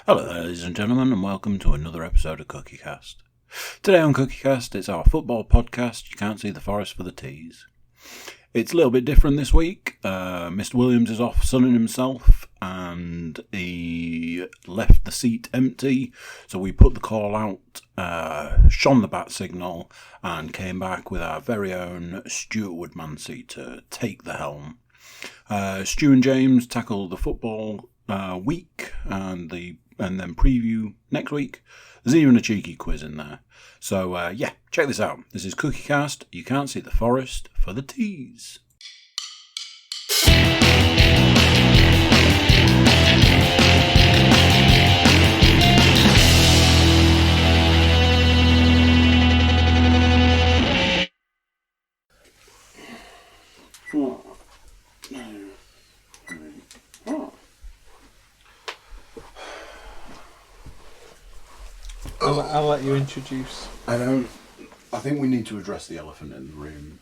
Hello there, ladies and gentlemen, and welcome to another episode of Cookiecast. Today on Cookiecast, it's our football podcast. You can't see the forest for the tees. It's a little bit different this week. Mr. Williams is off sunning himself, and he left the seat empty, so we put the call out, shone the bat signal, and came back with our very own Stuart Woodmansey to take the helm. Stu and James tackle the football week and then preview next week. There's even a cheeky quiz in there. So check this out. This is Cookiecast. You can't see the forest for the tees. I'll let you introduce. I think we need to address the elephant in the room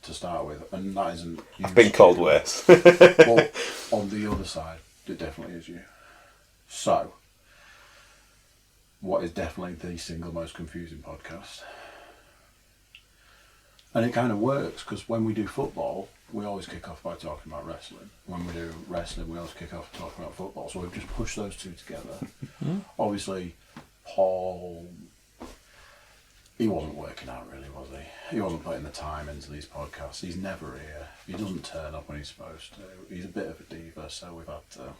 to start with, and that isn't you. I've been called worse. Well, on the other side, it definitely is you. So, what is definitely the single most confusing podcast? And it kind of works, because when we do football, we always kick off by talking about wrestling. When we do wrestling, we always kick off talking about football. So we've just pushed those two together. Obviously, Paul, he wasn't working out really, was he? He wasn't putting the time into these podcasts. He's never here. He doesn't turn up when he's supposed to. He's a bit of a diva, so we've had to...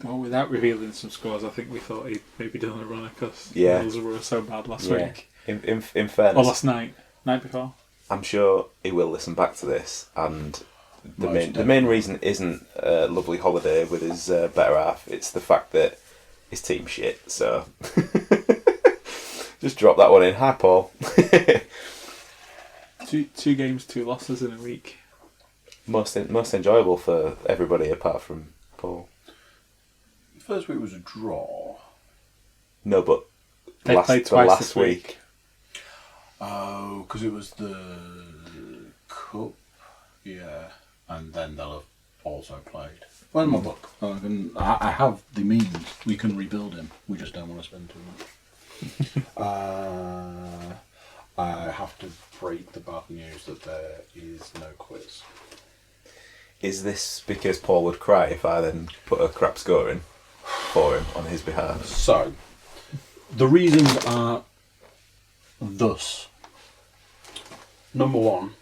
Well, without revealing some scores, I think we thought he'd maybe done a runner because Wales were so bad last week. In fairness, or last night before. I'm sure he will listen back to this, and the main reason isn't a lovely holiday with his better half. It's the fact that his team shit. So just drop that one in. Hi, Paul. two games, 2 losses in a week. Most enjoyable for everybody apart from Paul. The first week was a draw. No, but they played twice last this week. Oh, because it was the cup, yeah, and then they'll have also played. Well, in my book, I have the means. We can rebuild him. We just don't want to spend too much. I have to break the bad news that there is no quiz. Is this because Paul would cry if I then put a crap score in for him on his behalf? So, the reasons are thus. Number one,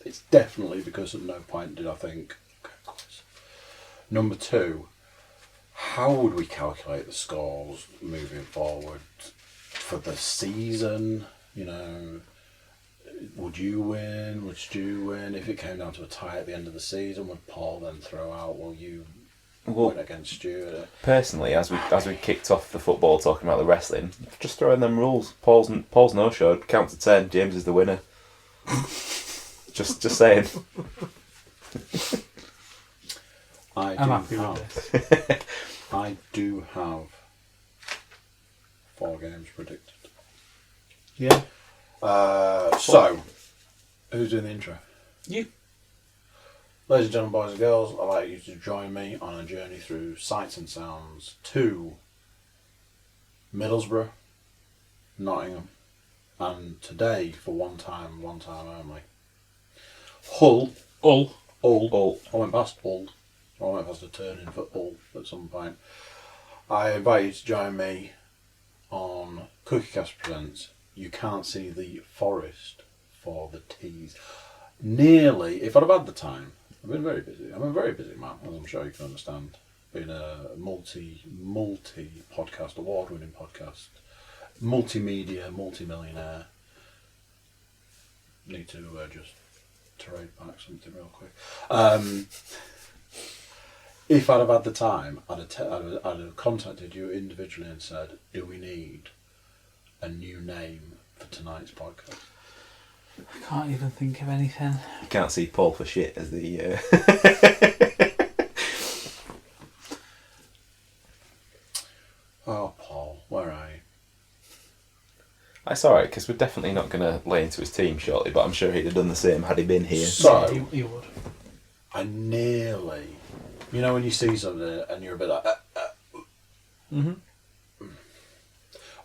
it's definitely because at no point did I think, okay, quiz. Number two, how would we calculate the scores moving forward for the season? You know, would you win? Would Stu win? If it came down to a tie at the end of the season, would Paul then throw out, well, you win against Stu? Personally, as we kicked off the football talking about the wrestling, just throw in them rules. Paul's no-showed, count to 10, James is the winner. just saying. I'm happy with this. I do have 4 games predicted. Yeah. So, who's doing the intro? You. Ladies and gentlemen, boys and girls, I'd like you to join me on a journey through sights and sounds to Middlesbrough, Nottingham, and today, for one time only, Hull. I went past Hull. I went past a turn in for Hull at some point. I invite you to join me on Cookiecast Presents You Can't See the Forest for the Tees. Nearly, if I'd have had the time, I've been very busy. I'm a very busy man, as I'm sure you can understand. Being a multi-podcast, award-winning podcast, multimedia, multi-millionaire. Need to just trade back something real quick. If I'd have had the time, I'd have contacted you individually and said, do we need a new name for tonight's podcast? I can't even think of anything. You can't see Paul for shit as the... Oh, Paul, where are you? That's alright, because we're definitely not going to lay into his team shortly, but I'm sure he'd have done the same had he been here. So, yeah, he would. I nearly... You know when you see something and you're a bit like... Mm-hmm.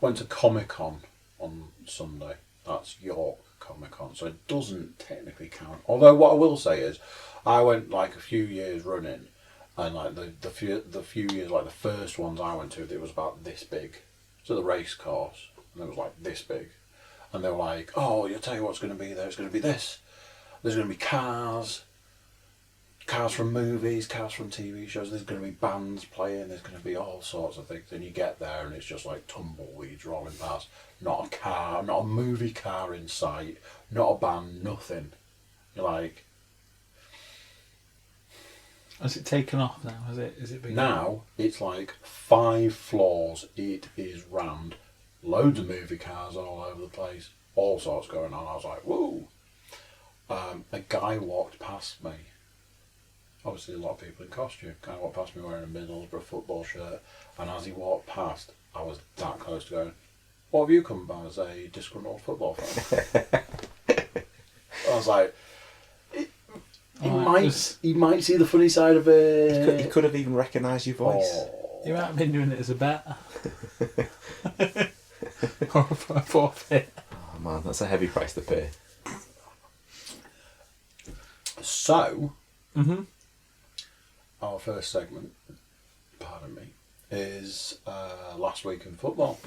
Went to Comic-Con on Sunday. That's York Comic-Con, so it doesn't technically count. Although what I will say is, I went like a few years running, and like the few years, like the first ones I went to, it was about this big. So the race course, and it was like this big. And they were like, oh, you'll tell you what's going to be there. It's going to be this. There's going to be cars from movies, cars from TV shows. There's going to be bands playing. There's going to be all sorts of things. And you get there and it's just like tumbleweeds rolling past. Not a car, not a movie car in sight. Not a band, nothing. You're like... Has it taken off now? Is it big? Now, it's like 5 floors. It is rammed. Loads of movie cars all over the place. All sorts going on. I was like, whoa. A guy walked past me. Obviously a lot of people in costume. Guy walked past me wearing a Middlesbrough football shirt. And as he walked past, I was that close to going, what have you come by as a disgruntled football fan? I was like... He might see the funny side of it. He could have even recognised your voice. Oh. You might have been doing it as a bet. Or a forfeit. Oh man, that's a heavy price to pay. So, our first segment, pardon me, is last week in football.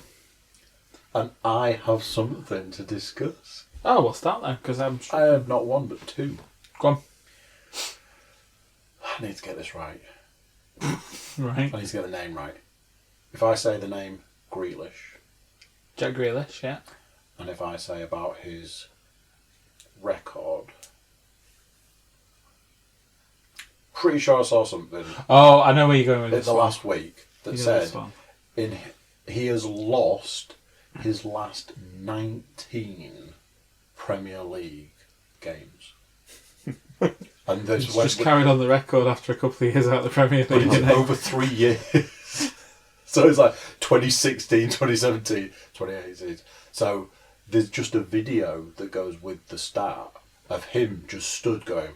And I have something to discuss. Oh, we'll start then, because I have not one but two. Go on. I need to get this right. Right. I need to get the name right. If I say the name Grealish. Jack Grealish, yeah. And if I say about his record. Pretty sure I saw something. Oh, I know where you're going with this. The last week that said this he has lost his last 19 Premier League games. And this just carried on the record after a couple of years out of the Premier League. But it's over 3 years. So it's like 2016, 2017, 2018. So there's just a video that goes with the start of him just stood going.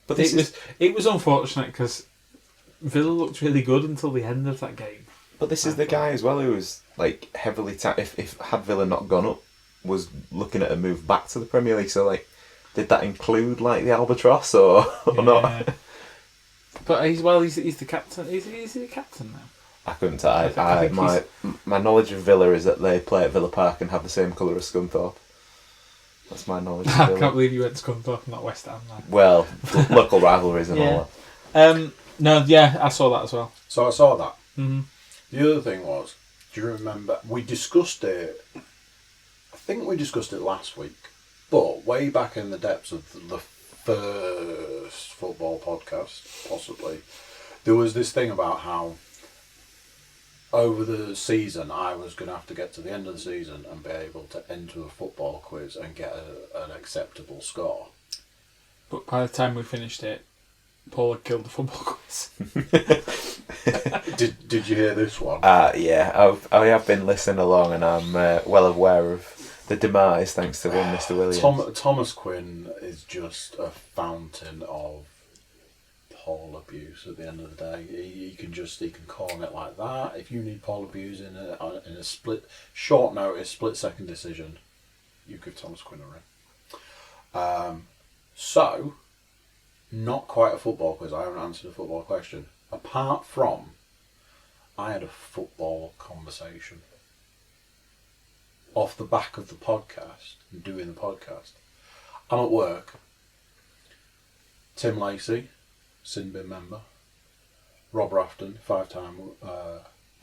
But it was unfortunate because Villa looked really good until the end of that game. But this is the guy as well who was like heavily if had Villa not gone up, was looking at a move back to the Premier League. So like, did that include like the albatross or not? But he's the captain. Is he the captain now? I couldn't tell. I my knowledge of Villa is that they play at Villa Park and have the same colour as Scunthorpe. That's my knowledge. I can't believe you went to Scunthorpe, not West Ham. Now. Well, local rivalries and all that. No, yeah, I saw that as well. So I saw that. Mm-hmm. The other thing was, do you remember, we discussed it, I think we discussed it last week, but way back in the depths of the first football podcast, possibly, there was this thing about how over the season I was going to have to get to the end of the season and be able to enter a football quiz and get an acceptable score. But by the time we finished it, Paul had killed the football quiz. Did you hear this one? Yeah, I have been listening along and I'm well aware of the demise thanks to one Mr. Williams. Thomas Quinn is just a fountain of Paul abuse at the end of the day. He can call it like that. If you need Paul abuse in a short notice, split second decision, you give Thomas Quinn a ring. So, not quite a football quiz. I haven't answered a football question. Apart from, I had a football conversation off the back of the podcast and doing the podcast. I'm at work. Tim Lacey, Sin Bin member. Rob Rafton, 5-time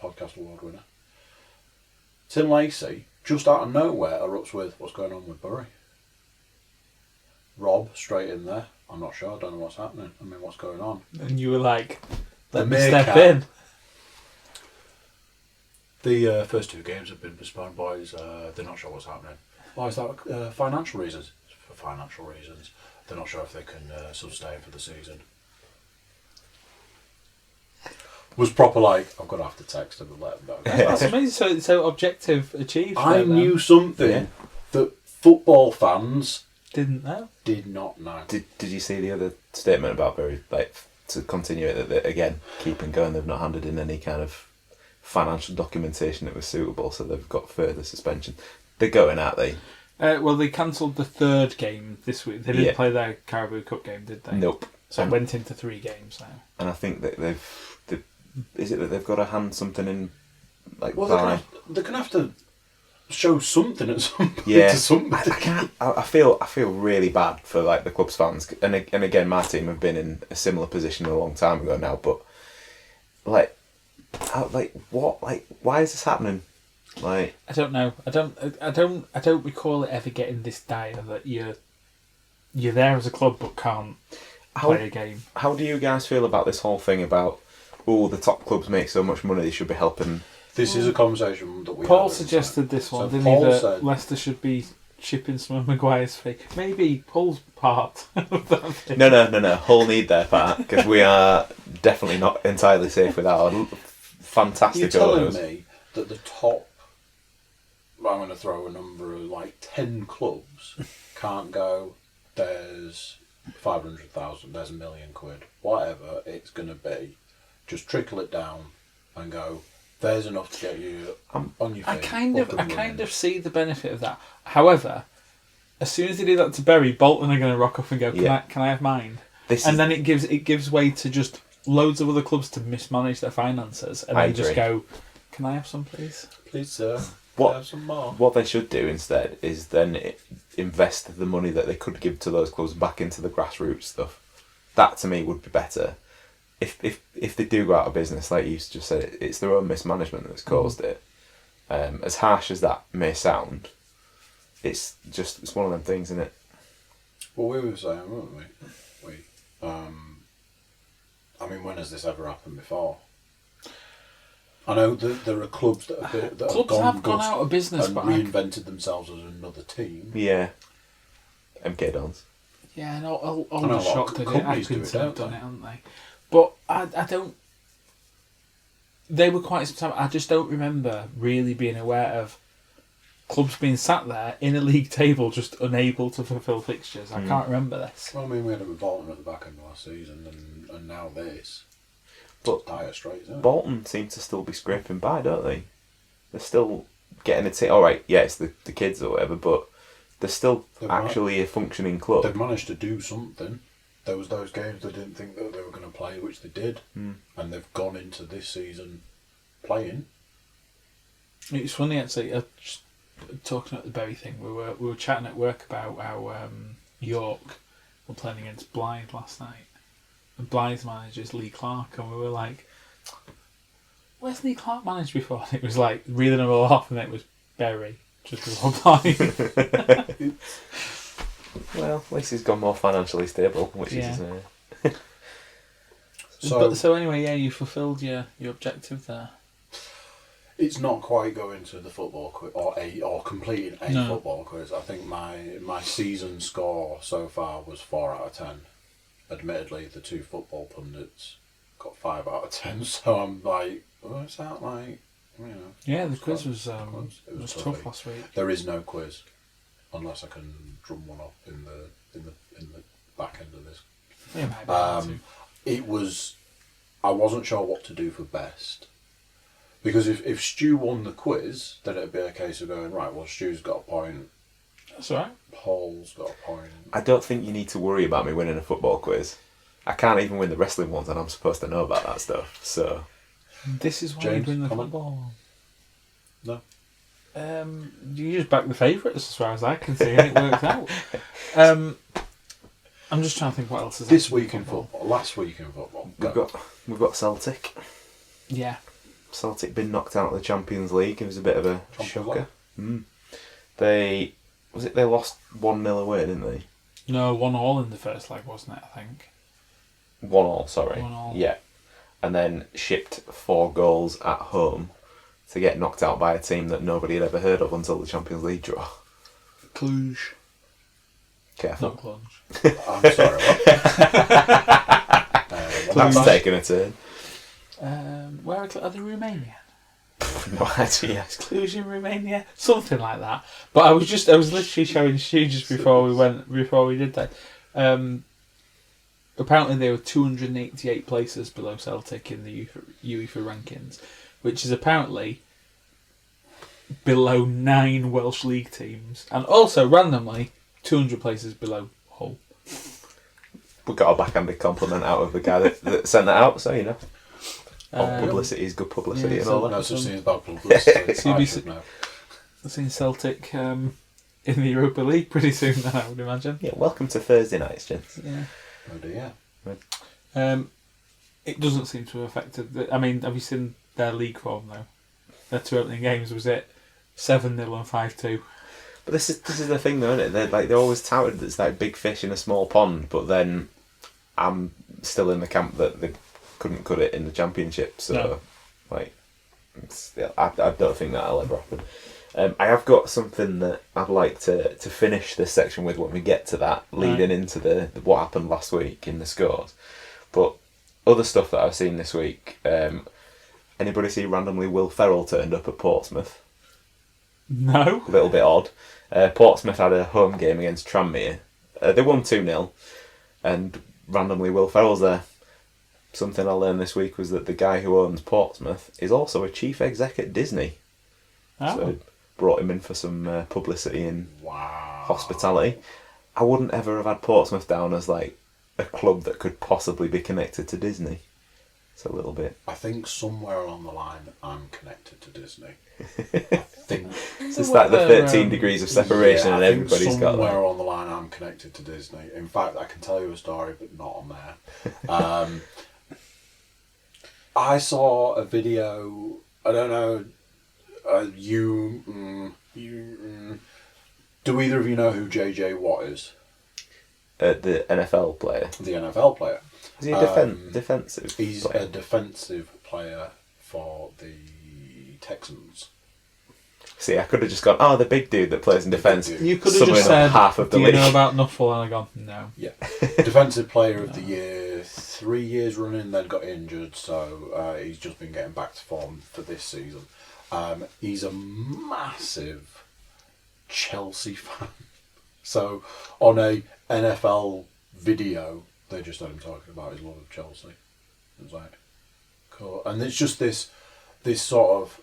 podcast award winner. Tim Lacey, just out of nowhere, erupts with what's going on with Bury. Rob, straight in there. I'm not sure, I don't know what's happening. I mean, what's going on? And you were like, let me Meerkat. step in. The first 2 games have been postponed, boys. They're not sure what's happening. Why is that? Financial reasons. For financial reasons. They're not sure if they can sustain for the season. Was proper like, I'm going to have to text them and let them know. That's amazing. So objective achieved. I knew something that football fans didn't know. Did not know. Did you see the other statement about Bury, like to continue it, that again, keeping going, they've not handed in any kind of financial documentation that was suitable, so they've got further suspension. They're going, aren't they? Well, they cancelled the third game this week. They didn't play their Caribou Cup game, did they? Nope. So it went into 3 games now. And I think that is it that they've got to hand something in, like, Well, by... they're going to have to show something at some point Yeah, to somebody. I can't. I feel really bad for like the club's fans, and again, my team have been in a similar position a long time ago now. But like what? Like, why is this happening? Like, I don't know. I don't recall it ever getting this dire that you're there as a club but can't play a game. How do you guys feel about this whole thing about the top clubs make so much money, they should be helping? This is a conversation that we Paul had, suggested this one, so didn't Paul he? That said, Leicester should be shipping some of Maguire's fee. Maybe Paul's part of that thing. No. Hull need their part, because we are definitely not entirely safe with our fantastic You're telling owners. me that the top, I'm going to throw a number of like 10 clubs can't go, there's 500,000, there's £1 million, whatever it's going to be, just trickle it down and go, there's enough to get you on your feet. I kind of see the benefit of that. However, as soon as they do that to Bury, Bolton are going to rock up and go, can I have mine? Then it gives way to just loads of other clubs to mismanage their finances and then just go, can I have some, please? Please, sir. Have some more. What they should do instead is then invest the money that they could give to those clubs back into the grassroots stuff. That to me would be better. If they do go out of business, like you just said, it's their own mismanagement that's caused it. As harsh as that may sound, it's one of them things, isn't it? Well, we were saying, weren't we? I mean, when has this ever happened before? I know that there are clubs that have gone out of business and but reinvented themselves as another team. Yeah. MK Dons. Yeah, and all the shocked that companies do Atkinson it, have done it, haven't they? But I don't. They were quite some time. I just don't remember really being aware of clubs being sat there in a league table just unable to fulfil fixtures. I can't remember this. Well, I mean, we had a Bolton at the back end of last season, and now this. But dire straits, isn't it? Bolton seem to still be scraping by, don't they? They're still getting a team. All right, yeah, it's the kids or whatever, but they're still actually a functioning club. They've managed to do something. There was those games they didn't think that they were going to play, which they did, and they've gone into this season playing. It's funny actually. Just talking about the Bury thing, we were chatting at work about how York were playing against Blythe last night, and Blythe's manager's Lee Clark, and we were like, "Where's Lee Clark managed before?" And it was like reeling them all off, and it was Bury just before Blythe. Well, at least he's gone more financially stable, which is. So anyway, yeah, you fulfilled your objective there. It's not quite going to the football quiz or completing a football quiz. I think my season score so far was 4 out of 10. Admittedly, the 2 football pundits got 5 out of 10. So I'm like, what's that like? You know. Yeah, the quiz was tough last week. There is no quiz, unless I can drum one up in the back end of this. Yeah, it was. I wasn't sure what to do for best. Because if Stu won the quiz, then it'd be a case of going, right, well, Stu's got a point. That's all right. Paul's got a point. I don't think you need to worry about me winning a football quiz. I can't even win the wrestling ones, and I'm supposed to know about that stuff. So this is why James, you win the comment? football. No. You just back the favourites as far as I can see, and it works out. I'm just trying to think what else is this week in football. Last week in football. We've got Celtic. Yeah. Celtic been knocked out of the Champions League. It was a bit of a shocker. They lost 1-0 away, didn't they? No, 1-1 in the first leg, wasn't it? I think 1-1, sorry. 1-1. Yeah, and then shipped 4 goals at home to get knocked out by a team that nobody had ever heard of until the Champions League draw. Cluj. Careful. Not Cluj. I'm sorry. What? That's taken a turn. Where are they? Romania? No idea. Cluj in Romania, something like that. But I was literally showing Stu just before we did that. apparently they were 288 places below Celtic in the UEFA rankings, which is apparently below 9 Welsh League teams, and also randomly 200 places below Hull. We got a backhanded compliment out of the guy that sent that out, so you know. Publicity is good publicity and all that. No such thing as bad publicity. I should know. I've seen Celtic in the Europa League pretty soon then, I would imagine. Yeah, welcome to Thursday nights, gents. Yeah. Oh dear. It doesn't seem to have affected... I mean, have you seen their league form, though? Their 2 opening games, was it 7-0 and 5-2? But this is the thing, though, isn't it? They're always touted that it's like big fish in a small pond, but then I'm still in the camp that they couldn't cut it in the Championship, so No. I don't think that'll ever happen. I have got something that I'd like to finish this section with when we get to that, leading into the what happened last week in the scores. But other stuff that I've seen this week, anybody see randomly Will Ferrell turned up at Portsmouth? No. A little bit odd. Portsmouth had a home game against Tranmere. They won 2-0, and randomly Will Ferrell's there. Something I learned this week was that the guy who owns Portsmouth is also a chief exec at Disney. Oh. So brought him in for some publicity and Wow. hospitality. I wouldn't ever have had Portsmouth down as like a club that could possibly be connected to Disney. It's a little bit. I think somewhere along the line I'm connected to Disney. I think It's like the 13 degrees of separation, yeah, and I think everybody's got somewhere that. along the line I'm connected to Disney. In fact, I can tell you a story, but not on there. I saw a video. I don't know. Do either of you know who JJ Watt is? The NFL player. The NFL player. Is he a defensive He's player? a defensive player for the Texans. See, I could have just gone, the big dude that plays in defence. You could have just said, half of the do league. you know about Nuffle? And I gone, no. Yeah. Defensive player of the year, 3 years running, then got injured, so he's just been getting back to form for this season. He's a massive Chelsea fan. So on a NFL video, they just had him talking about his love of Chelsea. It was like, cool. And it's just this sort of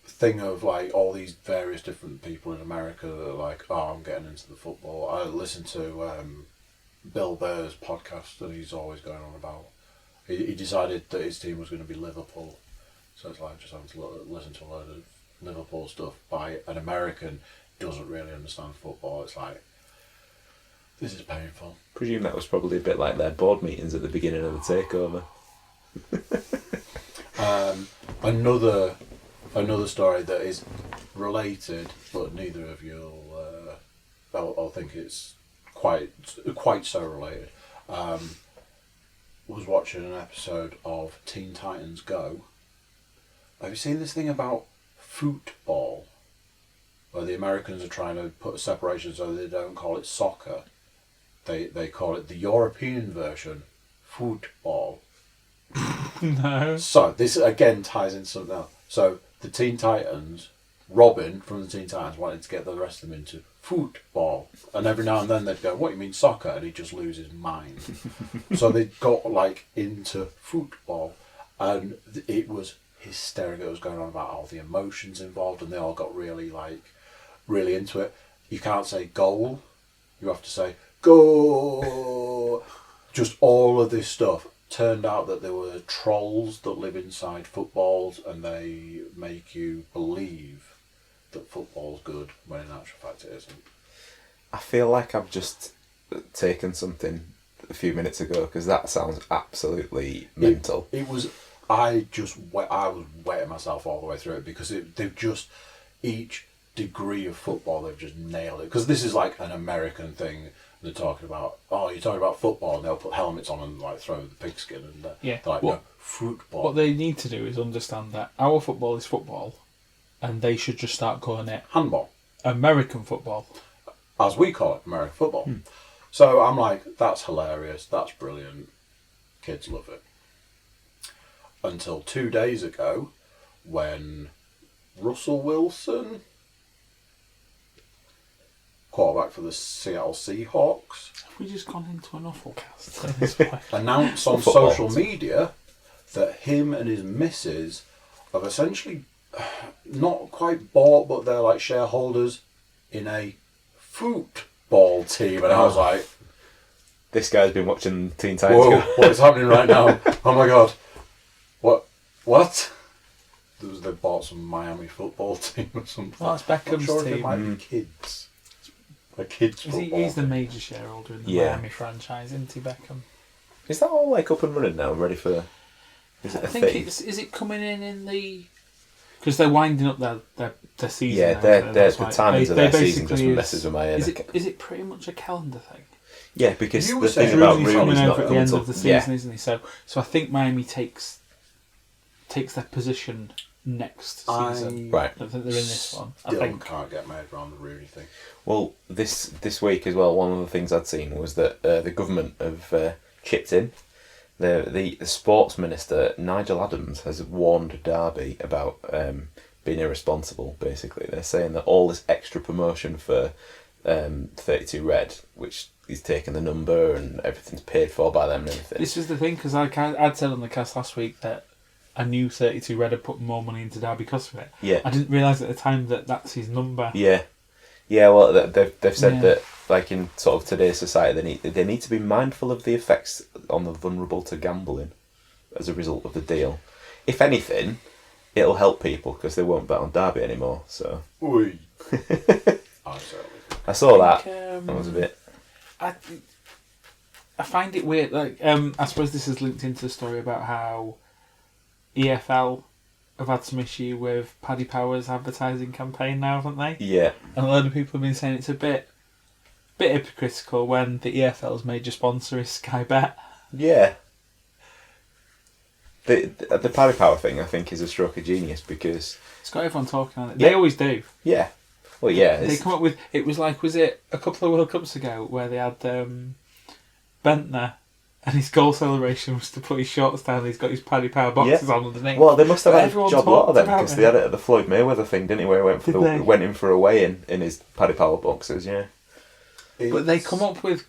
thing of like all these various different people in America that are like, I'm getting into the football. I listened to Bill Burr's podcast that he's always going on about. He decided that his team was going to be Liverpool, so it's like just having to listen to a load of Liverpool stuff by an American who doesn't really understand football. It's like, this is painful. Presume that was probably a bit like their board meetings at the beginning of the takeover. Another story that is related, but neither of you will think it's quite so related. Was watching an episode of Teen Titans Go. Have you seen this thing about football, where the Americans are trying to put a separation so they don't call it soccer? They call it the European version, football. No. So this again ties into something else. So the Teen Titans, Robin from the Teen Titans wanted to get the rest of them into football, and every now and then they'd go, "What, you mean soccer?" and he'd just lose his mind. So they got like into football, and it was hysterical. It was going on about all the emotions involved, and they all got really into it. You can't say goal, you have to say go. Just all of this stuff. Turned out that there were trolls that live inside footballs, and they make you believe that football's good when in actual fact it isn't. I feel like I've just taken something a few minutes ago, because that sounds absolutely mental. It was. I was wetting myself all the way through it, because they've just, each degree of football they've just nailed it. Because this is like an American thing. They're talking about, you're talking about football, and they'll put helmets on and like throw the pigskin, and they're like, no, football. What they need to do is understand that our football is football, and they should just start calling it handball, American football, as we call it, American football. So I'm like, that's hilarious, that's brilliant, kids love it. Until 2 days ago, when Russell Wilson quarterback for the Seattle Seahawks, Have we just gone into an awful cast at this point? announced on Football. social media that him and his missus have essentially not quite bought, but they're like shareholders in a football team. And I was like, This guy's been watching Teen Titans whoa, Go. what is happening right now? Oh my god. What? They bought some Miami football team or something. Well, that's Not Beckham's sure if it team. might be kids. A kids football He's the team. major shareholder in the Yeah. Miami franchise, isn't he, Beckham? Is that all like up and running now, ready for... Is it I a think thing? is it coming in the... Because they're winding up their season. Yeah, now, the that's why- timings of their season just basically messes with my head. Is it pretty much a calendar thing? Yeah, because You the were thing saying about Rooney's Rooney's coming not over at the coming end till... of the season, isn't he? So I think Miami takes their position next season. Right. I don't think they're in this one. I Still think. can't get made around the Rooney thing. Well, this week as well, one of the things I'd seen was that the government have chipped in. The sports minister, Nigel Adams, has warned Derby about being irresponsible, basically. They're saying that all this extra promotion for 32 Red, which is taking the number and everything's paid for by them and everything. This is the thing, because I'd said on the cast last week that I knew 32 Red had put more money into Derby because of it. Yeah. I didn't realise at the time that that's his number. Yeah. Yeah, well, they've said Yeah. that, like, in sort of today's society, they need to be mindful of the effects on the vulnerable to gambling as a result of the deal. If anything, it'll help people because they won't bet on Derby anymore. So Oi. I certainly. I saw that. think, That was a bit. I find it weird. Like, I suppose this is linked into the story about how EFL have had some issue with Paddy Power's advertising campaign now, haven't they? Yeah. And a lot of people have been saying it's a bit hypocritical when the EFL's major sponsor is Sky Bet. Yeah. The Paddy Power thing, I think, is a stroke of genius because... It's got everyone talking on it. Yeah. They always do. Yeah. Well, yeah. They come up with... It was like, was it a couple of World Cups ago where they had Bentner and his goal celebration was to put his shorts down and he's got his Paddy Power boxes on underneath. Well, they must have But had a everyone job lot of them talked because about they had it at the Floyd Mayweather thing, didn't he? Where he went, Did they? went in for a weigh-in in his Paddy Power boxes, yeah. But they come up with...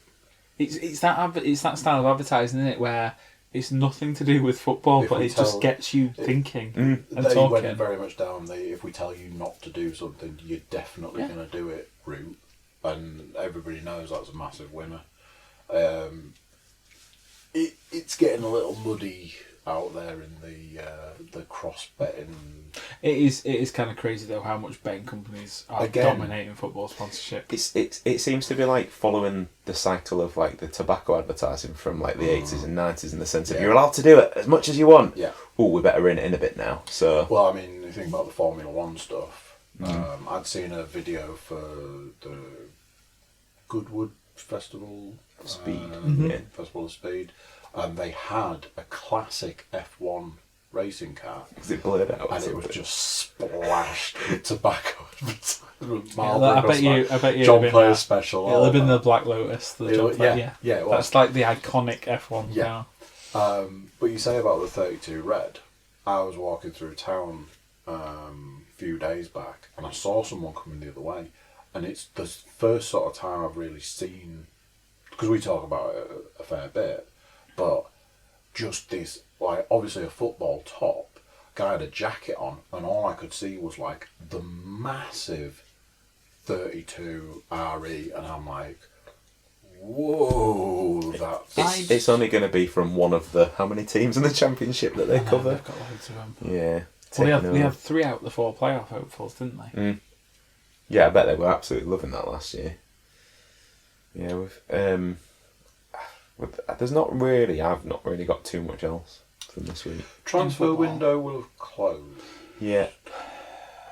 It's that style of advertising, isn't it, where it's nothing to do with football, If but we it just tell- gets you thinking and They talking. went very much down the if we tell you not to do something, you're definitely Yeah. going to do it route. And everybody knows that's a massive winner. It's getting a little muddy out there in the cross betting. It is kind of crazy though how much betting companies are Again. dominating football sponsorship. It seems to be like following the cycle of like the tobacco advertising from like the 80s and 90s in the sense of Yeah. you're allowed to do it as much as you want. Yeah. Oh, we better rein it in a bit now. So Well, I mean, you think about the Formula One stuff. I'd seen a video for the Goodwood Festival. Speed, yeah. Festival of Speed. And they had a classic F1 racing car. is it blurred out? or And it was something? just splashed with tobacco. I bet you John it'll have Player's been special. it'll have been the Black Lotus. The It'll- John Player, yeah, yeah, it was. That's like the iconic F1 Yeah. car. But you say about the 32 Red. I was walking through town a few days back and I saw someone coming the other way. And it's the first sort of time I've really seen, because we talk about it a fair bit, but just this, like, obviously a football top, guy had a jacket on, and all I could see was like the massive 32 RE, and I'm like, whoa, that's. It's only going to be from one of the how many teams in the championship that they cover? They've got loads of them. Yeah. Well, taking they over. had 3 out of the 4 playoff hopefuls, didn't they? Yeah, I bet they were absolutely loving that last year. Yeah, I've not really got too much else from this week. Transfer Football. window will have closed. Yeah,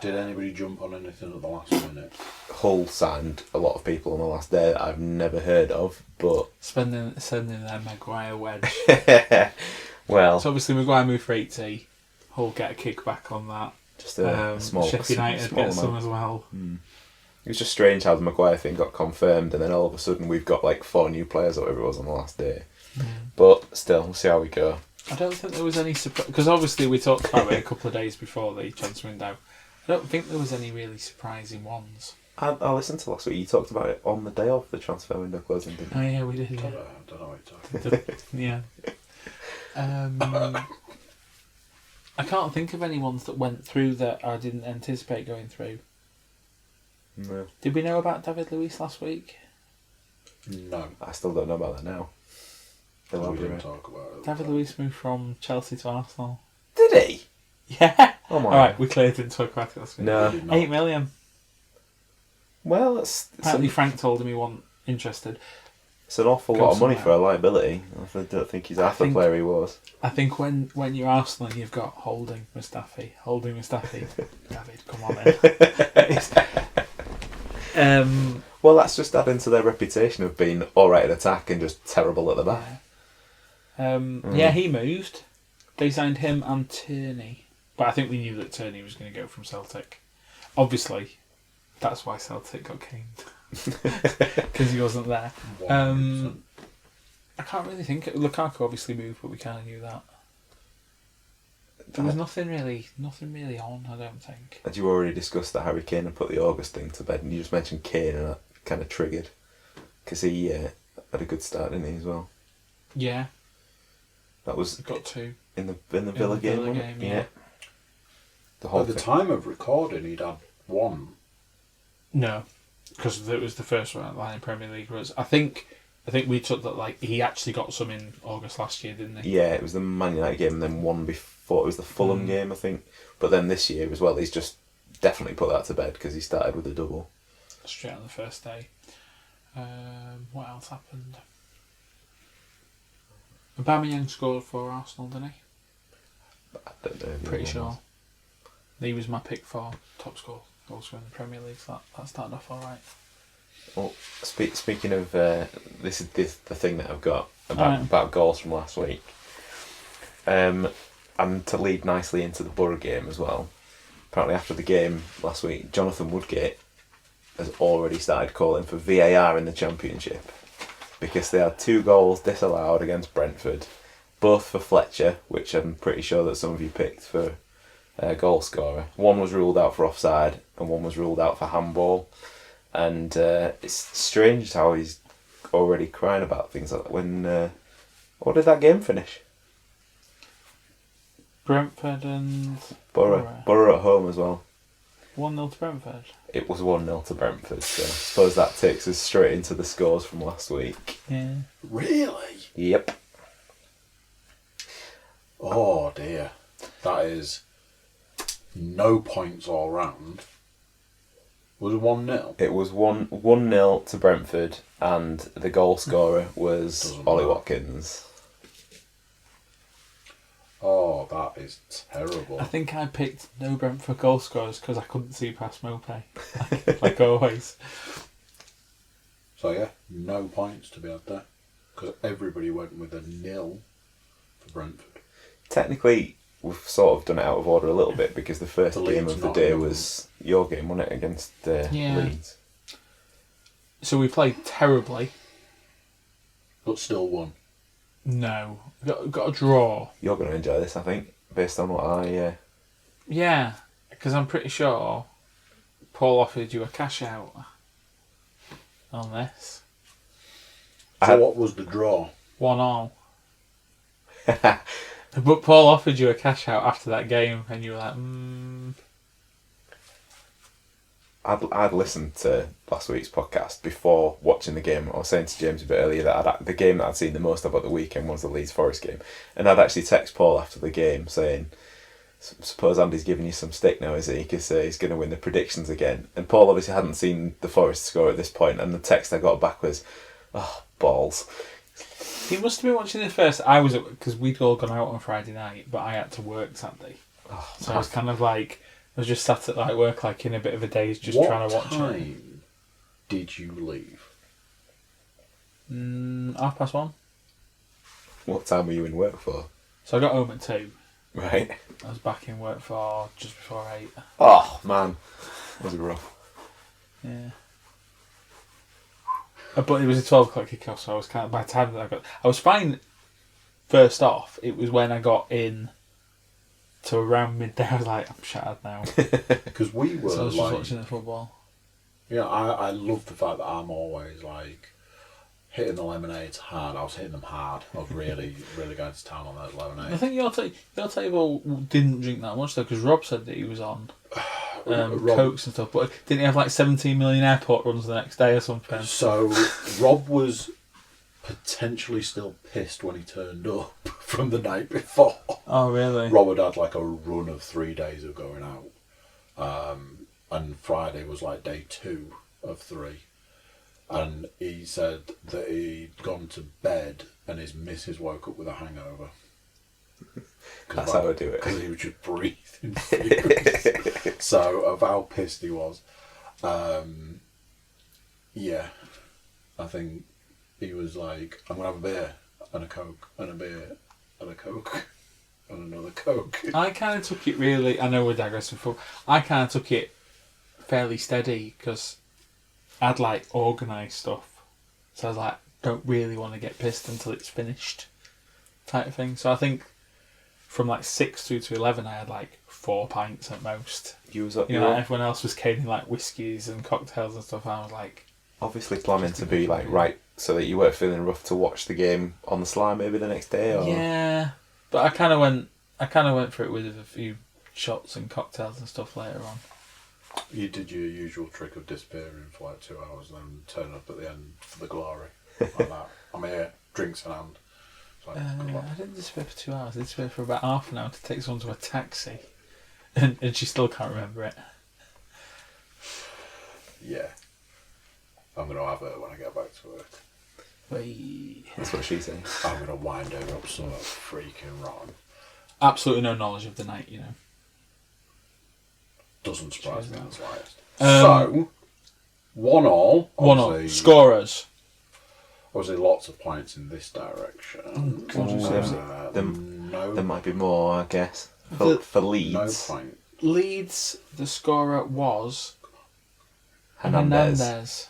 Did anybody jump on anything at the last minute? Hull signed a lot of people on the last day that I've never heard of, but Sending their Maguire wedge. well, So obviously Maguire moved for 80. Hull get a kickback on that. just a small, Sheffield United small get some amount. as well. It was just strange how the Maguire thing got confirmed, and then all of a sudden we've got like 4 new players or whatever it was on the last day. But still, we'll see how we go. I don't think there was any surprise, because obviously we talked about it a couple of days before the transfer window. I don't think there was any really surprising ones. I listened to last week. You talked about it on the day of the transfer window closing, didn't you? Oh yeah, we did. I Yeah. don't know what you're talking Yeah. I can't think of any ones that went through that I didn't anticipate going through. No. Did we know about David Luiz last week? No. I still don't know about that now. We didn't Elaborate. talk about it. David Luiz moved from Chelsea to Arsenal. Did he? Yeah. Oh my. Alright, we clearly didn't talk about it last week. No. We did not. 8 million. Well, it's Apparently Frank told him he wasn't interested. it's an awful Go lot of money somewhere. for a liability. I don't think he's half the think- player he was. I think when you're Arsenal and you've got Holding Mustafi. David, come on then. Well, that's just adding to their reputation of being alright at attack and just terrible at the back. Yeah, he moved. They signed him and Tierney. But I think we knew that Tierney was going to go from Celtic. Obviously, that's why Celtic got caned. Because he wasn't there. 100%. I can't really think. Lukaku obviously moved, but we kind of knew that. There was nothing really on, I don't think. Had you already discussed that Harry Kane had put the August thing to bed, and you just mentioned Kane, and that kind of triggered because he had a good start, didn't he, as well? Yeah, That was got two. in the Villa game, Villa wasn't it? game, yeah. The whole At the thing. time of recording, he'd had one. No, because it was the first one line in Premier League. I think we took that like he actually got some in August last year, didn't he? Yeah, it was the Man United game, and then one before it was the Fulham game, I think. But then this year as well, he's just definitely put that to bed because he started with a double. Straight on the first day. What else happened? Aubameyang scored for Arsenal, didn't he? I don't know. who the Pretty other sure. one was. He was my pick for top score also in the Premier League, so that started off alright. Well, speaking of this is the thing that I've got Alright. about goals from last week, and to lead nicely into the Borough game as well. Apparently, after the game last week, Jonathan Woodgate has already started calling for VAR in the Championship because they had 2 goals disallowed against Brentford, both for Fletcher, which I'm pretty sure that some of you picked for goal scorer. One was ruled out for offside, and one was ruled out for handball. And it's strange how he's already crying about things like that. When what did that game finish? Brentford and Borough at home as well. 1-0 to Brentford. It was 1-0 to Brentford, so I suppose that takes us straight into the scores from last week. Yeah. Really? Yep. Oh dear. That is no points all round. Was it 1-0? It was 1-0 to Brentford, and the goal scorer was Doesn't Ollie matter. Watkins. Oh, that is terrible. I think I picked no Brentford goal scorers because I couldn't see past Mopey. Like always. So yeah, no points to be had there. Because everybody went with a 0 for Brentford. Technically, we've sort of done it out of order a little bit because the first The game Leeds of the not day in. was your game, wasn't it, against Yeah. Leeds? So we played terribly. But still won. No. Got a draw. You're going to enjoy this, I think, based on what I... Yeah. Because I'm pretty sure Paul offered you a cash out on this. So what was the draw? 1-1. But Paul offered you a cash out after that game and you were like, I'd listened to last week's podcast before watching the game. I was saying to James a bit earlier that the game that I'd seen the most about the weekend was the Leeds Forest game. And I'd actually text Paul after the game saying, suppose Andy's giving you some stick now, is he? Because he's going to win the predictions again. And Paul obviously hadn't seen the Forest score at this point, and the text I got back was, oh, balls. he must have been watching this first. I was because we'd all gone out on Friday night, but I had to work Saturday. Oh, So I was kind of like, I was just sat at like work, like in a bit of a daze, just what trying to watch time it. did you leave? 1:30. What time were you in work for? So I got home at 2. Right. I was back in work for just before 8. Oh, man. That was rough. Yeah. But it was a 12 o'clock kickoff, so I was kind of, by the time that I was fine first off. It was when I got in to around midday, I was like, I'm shattered now. Because we were So I was just like, watching the football. I love the fact that I'm always like hitting the lemonades hard. I was hitting them hard. I was really, really going to town on those lemonades. I think your table didn't drink that much though, because Rob said that he was on Cokes and stuff, but didn't he have like 17 million airport runs the next day or something? So Rob was potentially still pissed when he turned up from the night before. Oh, really? Rob had like a run of 3 days of going out. And Friday was like day 2 of 3. And he said that he'd gone to bed and his missus woke up with a hangover. That's how I do it. Because he was just breathing fumes. So, of how pissed he was. Yeah. I think he was like, I'm going to have a beer and a Coke and a beer and a Coke and another Coke. I kind of took it really, I know we're digressing, I kind of took it fairly steady because I'd like organised stuff. So I was like, don't really want to get pissed until it's finished type of thing. So I think from like 6 through to 11 I had like 4 pints at most. Everyone else was caning like whiskies and cocktails and stuff. I was like... Obviously planning to be like, right, so that you weren't feeling rough to watch the game on the sly maybe the next day, or... Yeah, but I kind of went for it with a few shots and cocktails and stuff later on. You did your usual trick of disappearing for like 2 hours and then turn up at the end for the glory. Like that. I'm here, drinks in hand. Like, I didn't disappear for 2 hours. I disappeared for about half an hour to take someone to a taxi. And she still can't remember it. Yeah. I'm going to have her when I get back to work. That's what she's saying. I'm going to wind her up so freaking wrong. Absolutely no knowledge of the night, you know. Doesn't surprise me in the slightest. So, 1-1. 1-1. Scorers. Obviously, lots of points in this direction. There might be more, I guess. For Leeds. No point. Leeds, the scorer was Hernandez.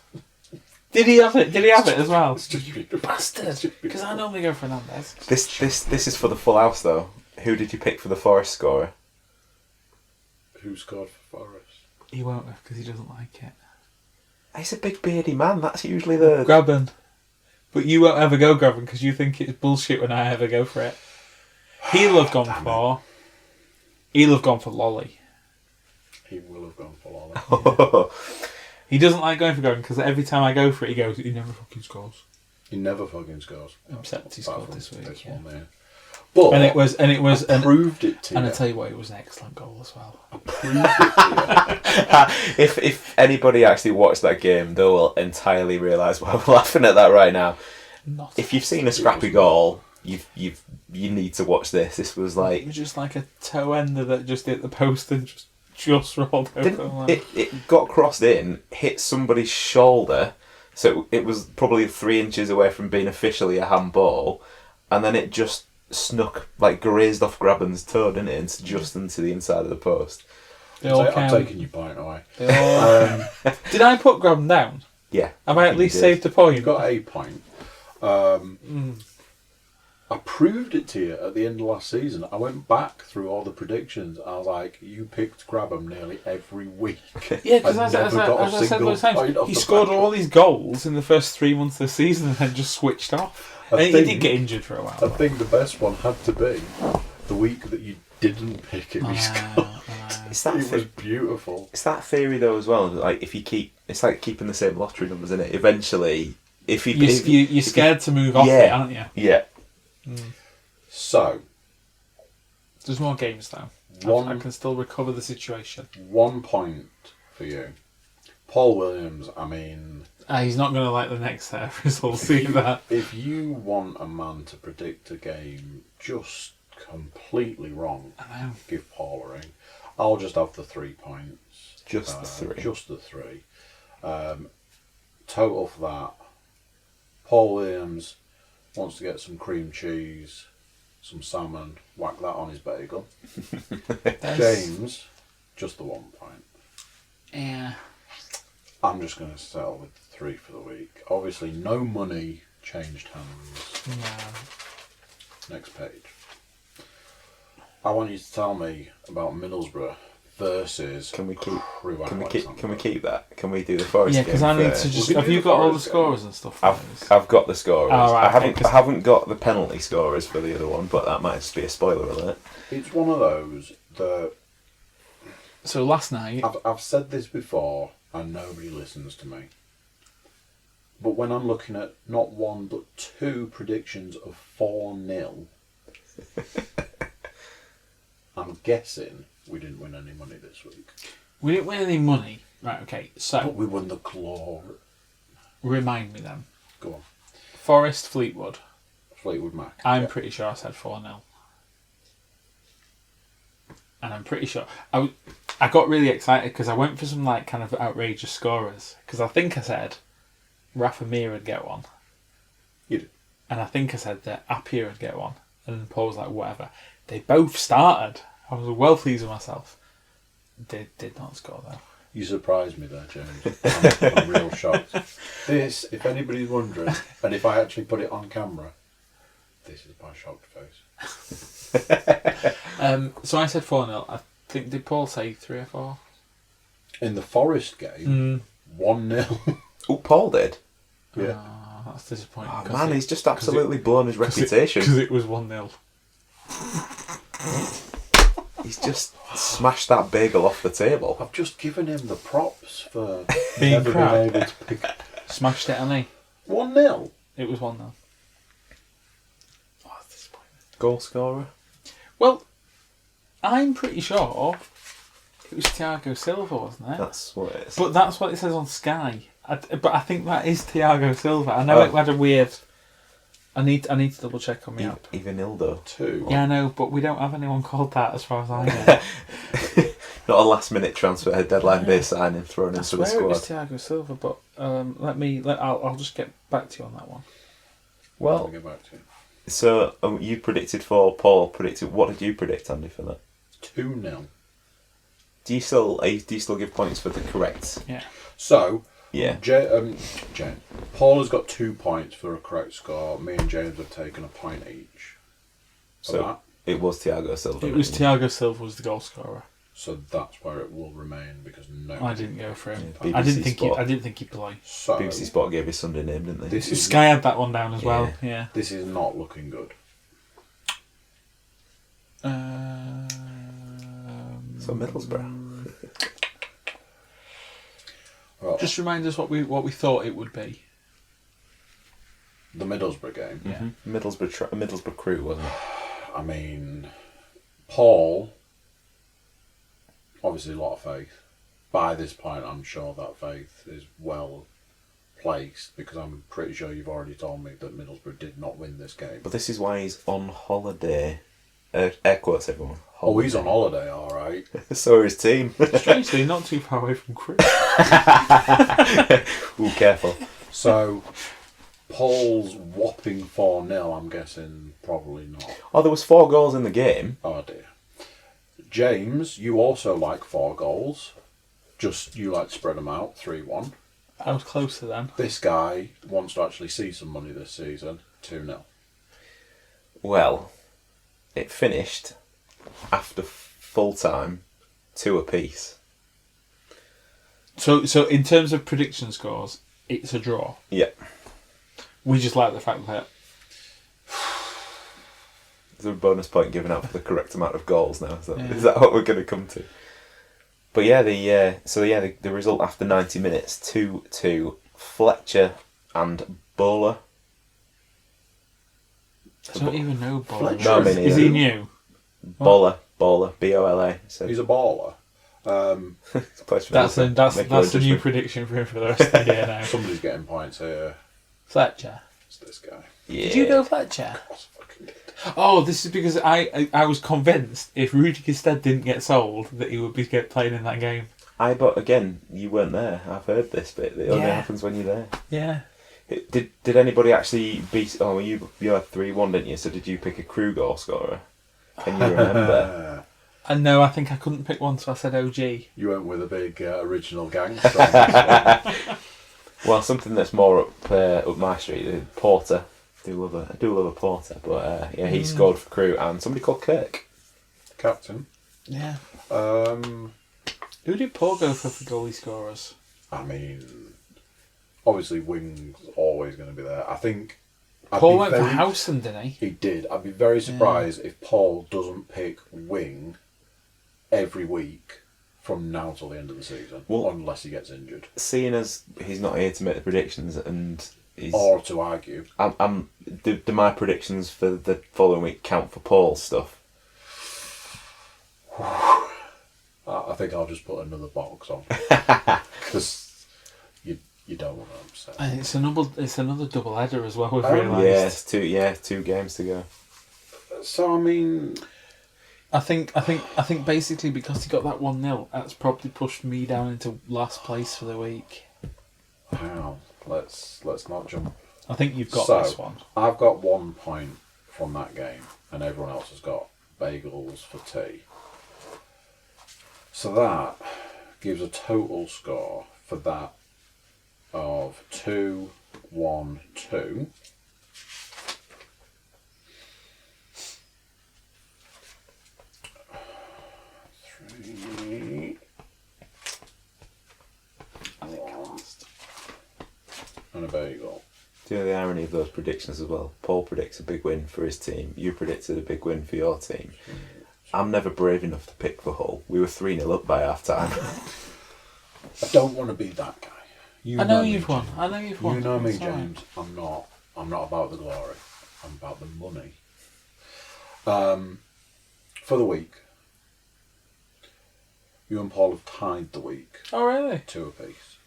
Did he have it? Did he have it as well? Stupid. Bastard! Because I normally go for Hernandez. This is for the full house though. Who did you pick for the Forest scorer? Who scored for Forest? He won't have because he doesn't like it. He's a big beardy man. That's usually the... Graben. But you won't ever go Graben because you think it's bullshit when I ever go for it. He'll have gone for Lolly. He will have gone for Lolly. Yeah. He doesn't like going for Graben because every time I go for it, he goes, he never fucking scores. He never fucking scores. Except he scored this week. This yeah. one there. But I proved it to you. And I tell you what, it was an excellent goal as well. I proved it to you. If anybody actually watched that game, they will entirely realise why we're laughing at that right now. If you've seen a scrappy goal, you need to watch this. This was like... It was just like a toe ender that just hit the post and just rolled over. It got crossed in, hit somebody's shoulder, so it was probably 3 inches away from being officially a handball, and then it just snuck, like grazed off Graben's toe, didn't it, into just into the inside of the post. I'm taking your point away. Did I put Graben down? Yeah. Have I at least saved a point? You got a point. I proved it to you at the end of last season. I went back through all the predictions. I was like, you picked Grabham nearly every week. Yeah, because as I said both times, he scored all these goals in the first 3 months of the season and then just switched off. And he did get injured for a while. I think the best one had to be the week that you didn't pick him. He scored. It was beautiful. It's that theory though as well. Like if you keep, it's like keeping the same lottery numbers in it. Eventually, you're scared to move off it, aren't you? Yeah. So, there's more games though. I can still recover the situation. 1 point for you. Paul Williams, I mean... he's not going to like the next set of results, see that. If you want a man to predict a game just completely wrong, give Paul a ring. I'll just have the 3 points. Just the 3. Just the 3. Total for that. Paul Williams wants to get some cream cheese, some salmon, whack that on his bagel. James, just the 1 point. Yeah. I'm just going to settle with 3 for the week. Obviously, no money changed hands. No. Next page. I want you to tell me about Middlesbrough versus Can we keep? Crewe Can we Alexandra. keep that? Can we do the Forest? Yeah, because game I need first? to just. We can Have do you the got all the Forest scorers game. and stuff? for those? I've got the scorers. Oh, right, I haven't got the penalty scorers for the other one, but that might just be a spoiler alert. It's one of those that So last night, I've said this before and nobody listens to me. But when I'm looking at not one but two predictions of 4-0, I'm guessing we didn't win any money this week. we didn't win any money. Right, okay, But so we won the glory. remind me then. Go on. Forest Fleetwood. Fleetwood Mac. I'm Yeah. pretty sure I said 4-0. And I'm pretty sure... I got really excited because I went for some like kind of outrageous scorers. Because I think I said Rafa Mir would get one. You did. And I think I said that Appiah would get one. And then Paul was like, whatever. They both started. I was well pleased with myself. They did not score though. You surprised me there, James. I'm real shocked. This, if anybody's wondering, and if I actually put it on camera, this is my shocked face. So I said 4-0. I think, did Paul say 3 or 4? In the Forest game, 1-0. Oh, Paul did. Yeah. Oh, that's disappointing. Oh, man, he's just absolutely blown his reputation. Because it was 1-0. He's just smashed that bagel off the table. I've just given him the props for Being never crap. being able to pick Smashed it, hasn't 1-0. he? It was 1-0. Oh, that's disappointing. Goal scorer. Well, I'm pretty sure it was Thiago Silva, wasn't it? That's what it is. But that's what it says on Sky. But I think that is Thiago Silva. I know it had a weird... I need to double check on my app. Ivanildo. 2. Yeah, I know, but we don't have anyone called that as far as I know. Not a last minute transfer, deadline day signing thrown I into the swear it was squad. Thiago Silva, but I'll just get back to you on that one. I'll Well, get back to you. so you predicted 4, Paul predicted. What did you predict, Andy, for that? 2-0. Do you still give points for the correct? Yeah. So, Yeah. James, Paul has got 2 points for a correct score. Me and James have taken a point each. For So that. it was Thiago Silva. It was Thiago Silva was the goal scorer. So that's where it will remain because no. I didn't go for him. Yeah, I BBC didn't think he'd play. So BBC Sport gave his Sunday name, didn't they? This is Sky had that one down as Yeah. well. Yeah. this is not looking good. So Middlesbrough. Well, Just remind us what we thought it would be. the Middlesbrough game. Yeah. Middlesbrough Crewe, wasn't it? I mean, Paul, obviously a lot of faith. By this point, I'm sure that faith is well placed because I'm pretty sure you've already told me that Middlesbrough did not win this game. But this is why he's on holiday. Air quotes, everyone. Oh, he's on holiday, all right. So is his team. Strangely, not too far away from Crewe. Ooh, careful. So, Paul's whopping 4-0, I'm guessing probably not. Oh, there was 4 goals in the game. Oh dear. James, you also like 4 goals. Just you like to spread them out, 3-1. I was closer then. This guy wants to actually see some money this season, 2-0. Well, it finished after full time, 2 apiece. So in terms of prediction scores, it's a draw. Yeah. We just like the fact that There's a bonus point given out for the correct amount of goals now. So Yeah. is that what we're going to come to? But yeah, the result after 90 minutes, 2-2, Fletcher and Bowler. I don't even know Bola. Fletcher. No, I mean, Is he new? Bowler, B-O-L-A. So He's a baller. That's the new prediction for him for the rest of the year now. Somebody's getting points here. Fletcher. It's this guy. Yeah. Did you go Fletcher? I fucking did. Oh, this is because I was convinced if Rudy Gestede didn't get sold that he would be playing in that game. But again, you weren't there. I've heard this bit. It only Yeah. happens when you're there. Yeah. Did anybody actually beat? Oh, you had 3-1, didn't you? So did you pick a Crewe goal scorer? Can you remember? And no, I think I couldn't pick one, so I said OG. You went with a big original gang. Well, something that's more up my street. Porter. I do love a Porter, but yeah, he scored for Crewe and somebody called Kirk. Captain. Yeah. Who did Paul go for goalie scorers? I mean, obviously Wing's always going to be there. I think Paul went for Howson, didn't he? He did. I'd be very surprised if Paul doesn't pick Wing every week from now till the end of the season, unless he gets injured. Seeing as he's not here to make the predictions and or to argue, do my predictions for the following week count for Paul's stuff? I think I'll just put another box on because you don't want to upset. And it's another double header as well. We've Yeah, realised. it's 2 games to go. So I mean, I think basically because he got that 1-0, that's probably pushed me down into last place for the week. How? Let's not jump. I think you've got this one. I've got 1 point from that game, and everyone else has got bagels for tea. So that gives a total score for that of 2-1-2. And a bagel. Do you know the irony of those predictions as well? Paul predicts a big win for his team. You predicted a big win for your team. I'm never brave enough to pick for Hull. We were 3-0 up by half time. I don't want to be that guy. I know you've won. You know me, James. I'm not about the glory. I'm about the money. For the week, you and Paul have tied the week. Oh really? 2 apiece.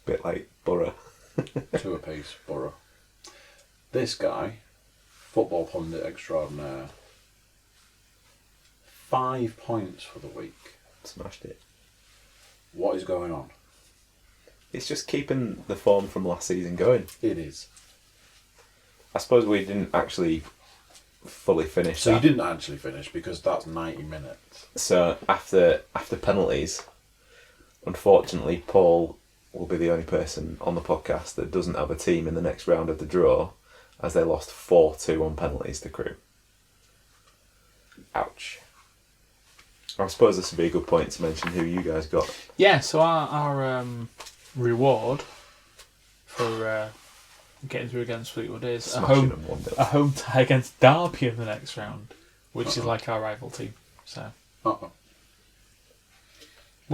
Bit like Borough. 2 apiece, Borough. This guy, football pundit extraordinaire, 5 points for the week. Smashed it. What is going on? It's just keeping the form from last season going. It is. I suppose we didn't actually fully finish So that. you didn't actually finish because that's 90 minutes. So after penalties, unfortunately, Paul will be the only person on the podcast that doesn't have a team in the next round of the draw, as they lost 4-2 on penalties to Crewe. Ouch. I suppose this would be a good point to mention who you guys got. Yeah, so our reward for getting through against Fleetwood is a home tie against Derby in the next round, which is like our rival team. So we'll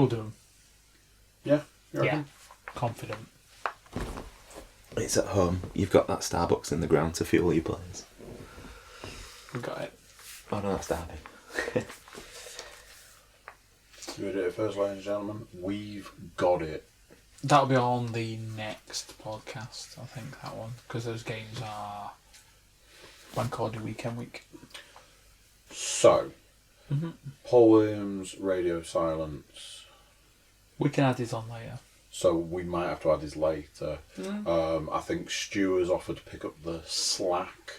do them. Yeah? Yeah. Confident. It's at home. You've got that Starbucks in the ground to fuel your players. We got it. Oh no, that's Derby. You heard it first, ladies and gentlemen. We've got it. That'll be on the next podcast, I think, that one, because those games are Bank Holiday weekend week. So, Paul Williams, radio silence. We can add his on later. So we might have to add his later. I think Stu has offered to pick up the slack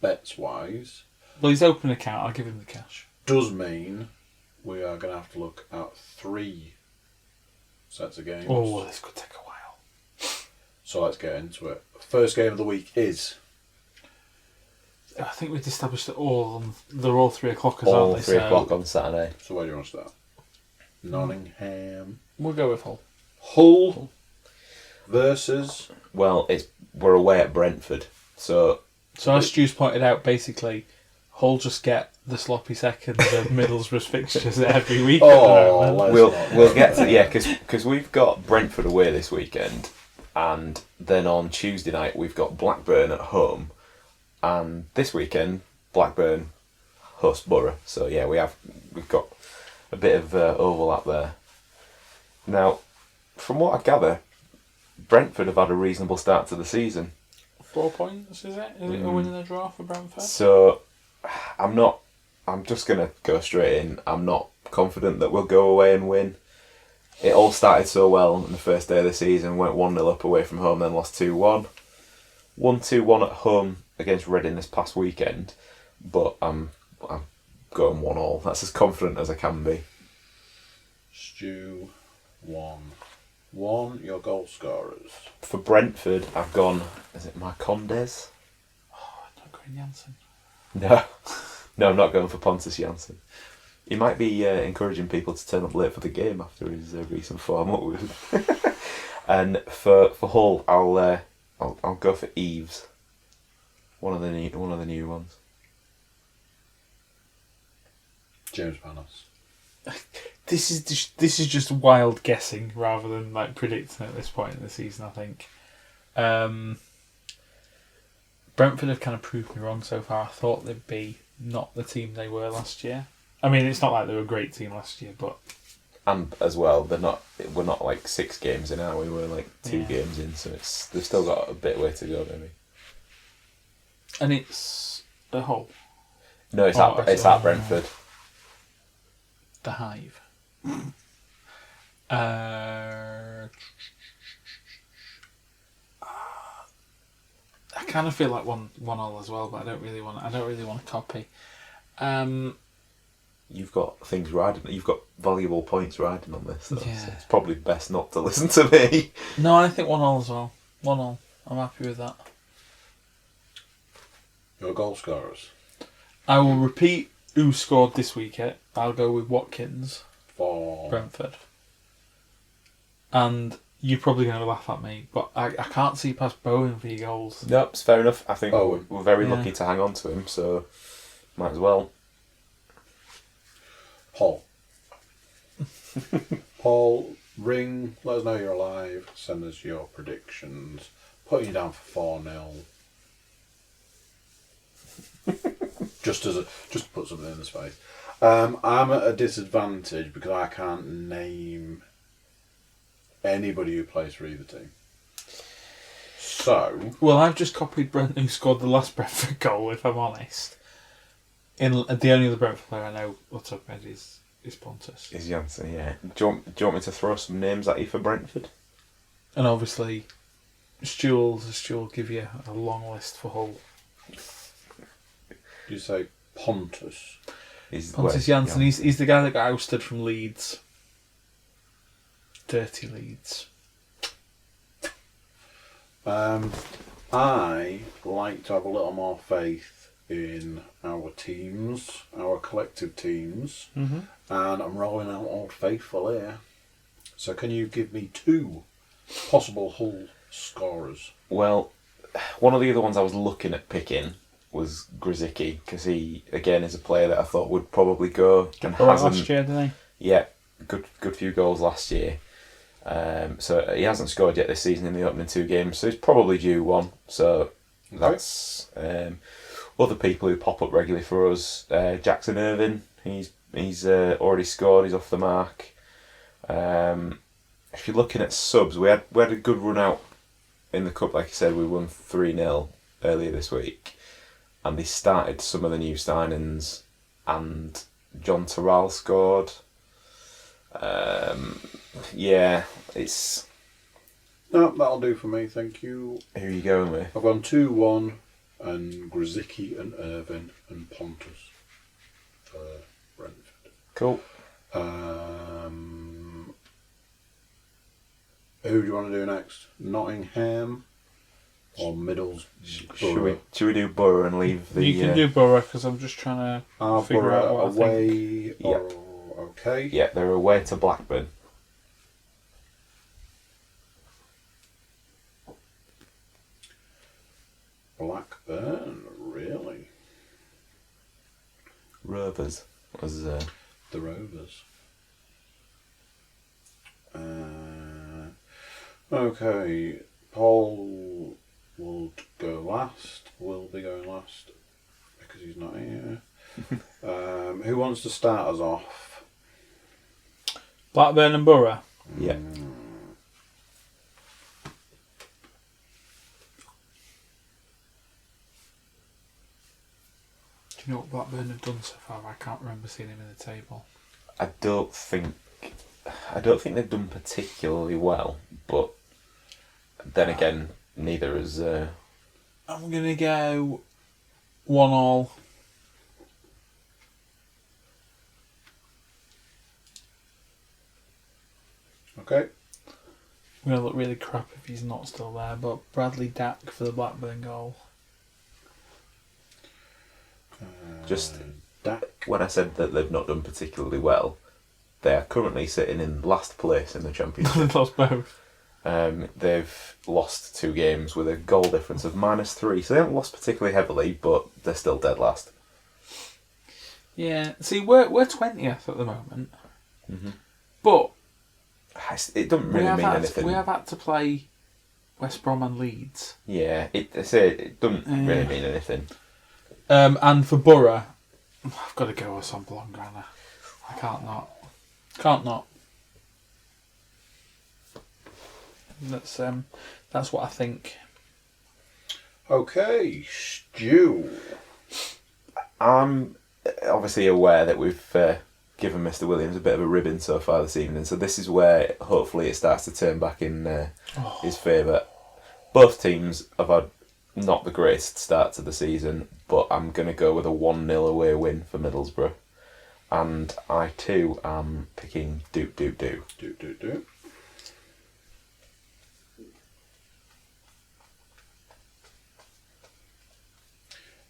bets wise. Well, he's open an account, I'll give him the cash. Does mean we are going to have to look at 3 sets of games. Oh, this could take a while. So let's get into it. First game of the week is... I think we've established that they're all 3 o'clock, all aren't they? 3 o'clock on Saturday. So where do you want to start? Nottingham. We'll go with Hull. Hull versus... Well, we're away at Brentford, so as Stu's pointed out, basically, Hull just get the sloppy seconds of Middlesbrough's fixtures every week. We'll get to because we've got Brentford away this weekend, and then on Tuesday night we've got Blackburn at home, and this weekend Blackburn host Borough. So yeah, we've got a bit of overlap there. Now, from what I gather, Brentford have had a reasonable start to the season. 4 points, is it? Is it a win and a draw for Brentford? So, I'm just going to go straight in. I'm not confident that we'll go away and win. It all started so well on the first day of the season, went 1-0 up away from home, then lost 2-1. 1-2-1 at home against Reading this past weekend, but I'm going 1-1. That's as confident as I can be. Stu, 1-1. Your goal scorers. For Brentford, I've gone, is it Marcondes? Oh, not Green Jansen. No, I'm not going for Pontus Jansson. He might be encouraging people to turn up late for the game after his recent form up. And for Hull, I'll go for Eves. One of the new ones. James Panas. This is just wild guessing rather than like predicting at this point in the season. I think Brentford have kind of proved me wrong so far. I thought they'd be not the team they were last year. I mean, it's not like they were a great team last year, but and as well, we're not like 6 games in, are we? We're like 2 games in, so they've still got a bit of way to go, maybe. And it's the Hull. No, it's at Brentford. The Hive. I kind of feel like one all as well, but I don't really want to copy. You've got things riding. You've got valuable points riding on this, though, Yeah. so it's probably best not to listen to me. No, I think 1-1 as well. 1-1. I'm happy with that. Your goal scorers I will repeat who scored this weekend. I'll go with Watkins, for Brentford. And you're probably going to laugh at me, but I can't see past Bowen for your goals. Nope, it's fair enough. I think Bowen. we're very Yeah. lucky to hang on to him, so might as well. Paul. Paul, ring. Let us know you're alive. Send us your predictions. Put you down for 4-0. just to put something in the space. I'm at a disadvantage because I can't name anybody who plays for either team. So, Well, I've just copied Brent, who scored the last Brentford goal, if I'm honest. The only other Brentford player I know we'll talk about is Pontus. Is Janssen, yeah. Do you want me to throw some names at you for Brentford? And obviously, Stuart will give you a long list for Hull. you say Pontus. Pontus Janssen, he's the guy that got ousted from Leeds. Dirty Leeds. I like to have a little more faith in our teams, our collective teams, and I'm rolling out Old Faithful here. So can you give me 2 possible Hull scorers? Well, one of the other ones I was looking at picking was Grzycki, because he, again, is a player that I thought would probably go and hasn't. Last year, didn't he? Yeah, good few goals last year. So he hasn't scored yet this season in the opening 2 games, so he's probably due one. So that's other people who pop up regularly for us. Jackson Irvine, he's already scored. He's off the mark. If you're looking at subs, we had a good run out in the cup. Like I said, we won 3-0 earlier this week, and they started some of the new signings, and John Terrell scored. Yeah, it's... No, that'll do for me, thank you. Who are you going with? I've gone 2-1 and Grzycki and Irvine and Pontus for Brentford. Cool. Who do you want to do next? Nottingham or Middlesbrough? Should we do Borough and leave the... You can do Borough, because I'm just trying to figure out what away I think. or okay. Yeah, they're away to Blackburn. Blackburn, really? Rovers was... The Rovers. Okay, Paul will go last. Will be going last because he's not here. Who wants to start us off? Blackburn and Borough. Yeah. Do you know what Blackburn have done so far? I can't remember seeing him in the table. I don't think they've done particularly well, but then again, neither is... I'm going to go 1-1. Okay. I'm going to look really crap if he's not still there, but Bradley Dack for the Blackburn goal. Just Dak. when I said that they've not done particularly well, they are currently sitting in last place in the Championship. They've lost both. They've lost 2 games with a goal difference of -3, so they haven't lost particularly heavily, but they're still dead last. Yeah, see, we're 20th at the moment, Mm-hmm. but It doesn't really mean anything. We have had to play West Brom and Leeds. Yeah, it doesn't really mean anything. And for Borough, I've got to go with some Blaugrana. I can't not. That's what I think. Okay, Stu. I'm obviously aware that we've given Mr. Williams a bit of a ribbon so far this evening, so this is where hopefully it starts to turn back in his favour. Both teams have had not the greatest start to the season, but I'm going to go with a 1-0 away win for Middlesbrough. And I too am picking Duke.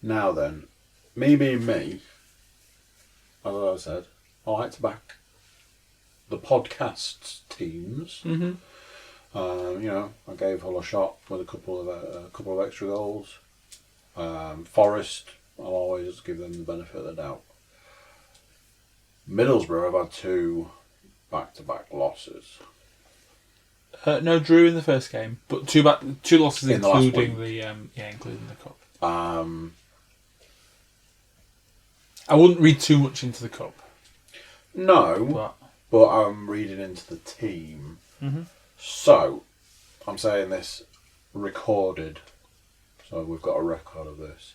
Now then, me being me, as I said, I like to back the podcast teams. Mm-hmm. I gave Hull a shot with a couple of extra goals. Forest, I'll always give them the benefit of the doubt. Middlesbrough have had 2 back-to-back losses. No, drew in the first game, but 2 losses In the last including including the cup. I wouldn't read too much into the cup. No, but I'm reading into the team. Mm-hmm. So, I'm saying this recorded. So we've got a record of this.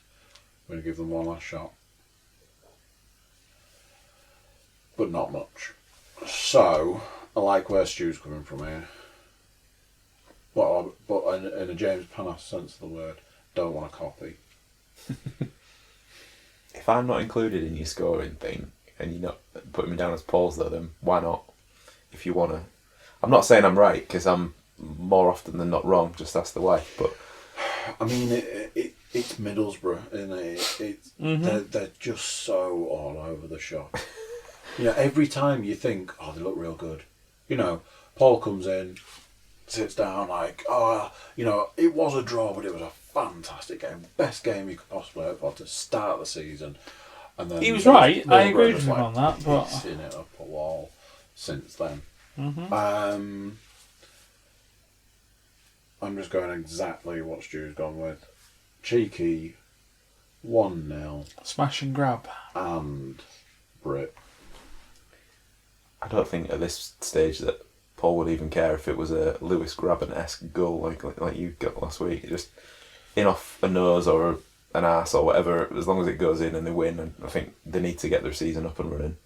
I'm going to give them one last shot. But not much. So, I like where Stu's coming from here. But in a James Panas sense of the word, don't want to copy. If I'm not included in your scoring thing, and you're not putting me down as Paul's though, then why not? If you want to. I'm not saying I'm right, because I'm more often than not wrong, just ask the wife, but... I mean, it's Middlesbrough, isn't it? They're just so all over the shop. Every time you think, oh, they look real good. Paul comes in, sits down like, it was a draw, but it was a fantastic game. Best game you could possibly hope for to start the season. And then He was right. I agreed with him on that. But he's seen it up a wall since then. Mm-hmm. I'm just going exactly what Stu's gone with. Cheeky, 1-0. Smash and grab. And Brit. I don't think at this stage that Paul would even care if it was a Lewis Graben-esque goal like you got last week. Just in off a nose or an arse or whatever, as long as it goes in and they win, and I think they need to get their season up and running.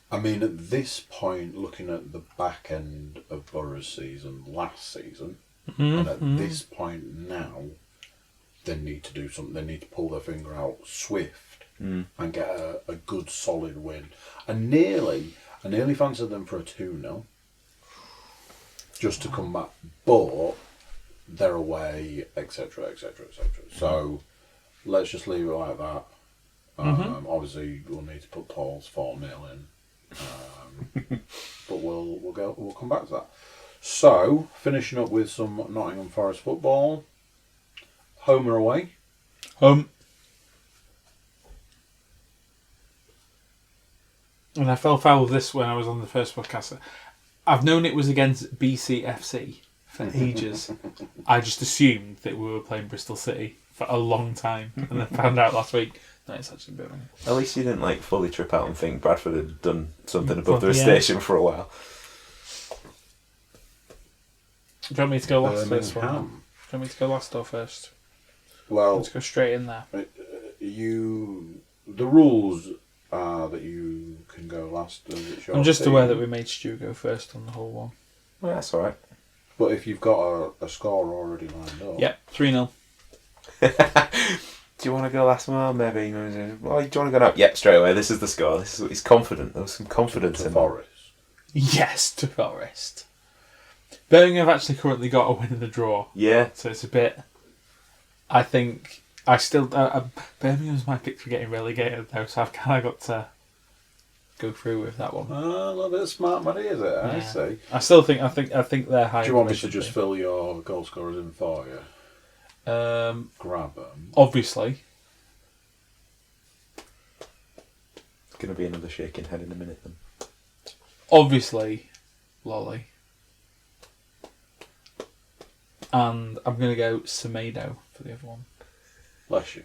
I mean, at this point, looking at the back end of Borough's season last season, and at this point now, they need to do something. They need to pull their finger out swift and get a good solid win. I nearly fancied them for a 2-0 just to come back, but they're away, etc., etc., etc. So let's just leave it like that. Obviously, we'll need to put Paul's 4-0 in. But we'll come back to that. So, finishing up with some Nottingham Forest football. Home or away? Home. And I fell foul of this when I was on the first podcast. I've known it was against BCFC for ages. I just assumed that we were playing Bristol City for a long time, and then found out last week no, it's actually Birmingham. At least you didn't fully trip out and think Bradford had done something above their station for a while. Do you want me to go last Birmingham. first one? Do you want me to go last or first? Well, Let's go straight in there. The rules are that you can go last. I'm just aware that we made Stu go first on the whole one. Well, that's all right. But if you've got a score already lined up, Yep, 3-0. Do you want to go last one? Maybe. Well, do you want to go now? Yep, straight away. This is the score. He's confident. There was some confidence to in Forest. Yes, to Forest. Birmingham have actually currently got a win in the draw. Yeah. So it's a bit... I think Birmingham's my pick for getting relegated though, so I've kind of got to go through with that one. A little bit of smart money, is it? I Yeah. see. I still think they're high. Do you want me to just fill your goal scorers in for you? Grab them. Obviously. It's going to be another shaking head in a minute then. Obviously, Lolly. And I'm going to go Semedo for the other one. Bless you.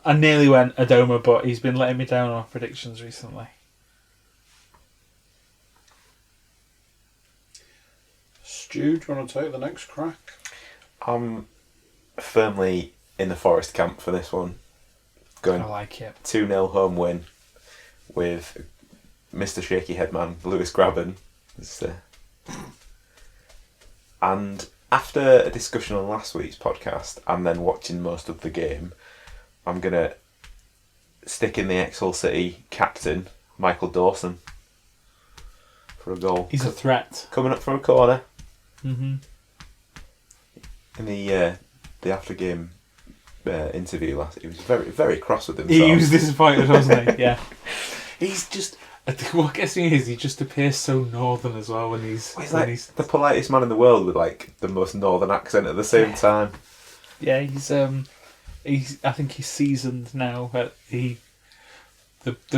I nearly went Adoma, but he's been letting me down on my predictions recently. Stu, do you want to take the next crack? I'm firmly in the Forest camp for this one. Going I like it. 2-0 home win with Mr. Shaky Headman, Lewis Graben. And after a discussion on last week's podcast and then watching most of the game, I'm going to stick in the Exhull City captain, Michael Dawson, for a goal. He's a threat. Coming up from a corner. Mm-hmm. In the after-game interview last, he was very, very cross with himself. He was disappointed, wasn't he? Yeah. He's just... What gets me is he just appears so northern as well when he's... He's like the politest man in the world with like the most northern accent at the same time. Yeah, he's I think he's seasoned now at the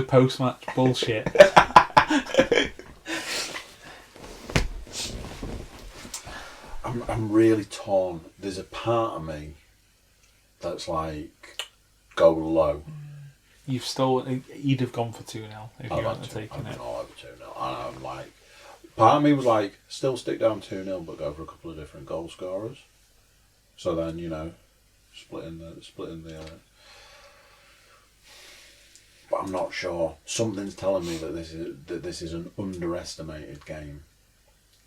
post-match bullshit. I'm really torn. There's a part of me that's like, go low. You've stolen... You'd have gone for 2-0 if you hadn't taken I've it. been all over 2-0. And I'm like, part of me was like, still stick down 2-0 but go for a couple of different goal scorers. So then, splitting the but I'm not sure. Something's telling me that this is an underestimated game.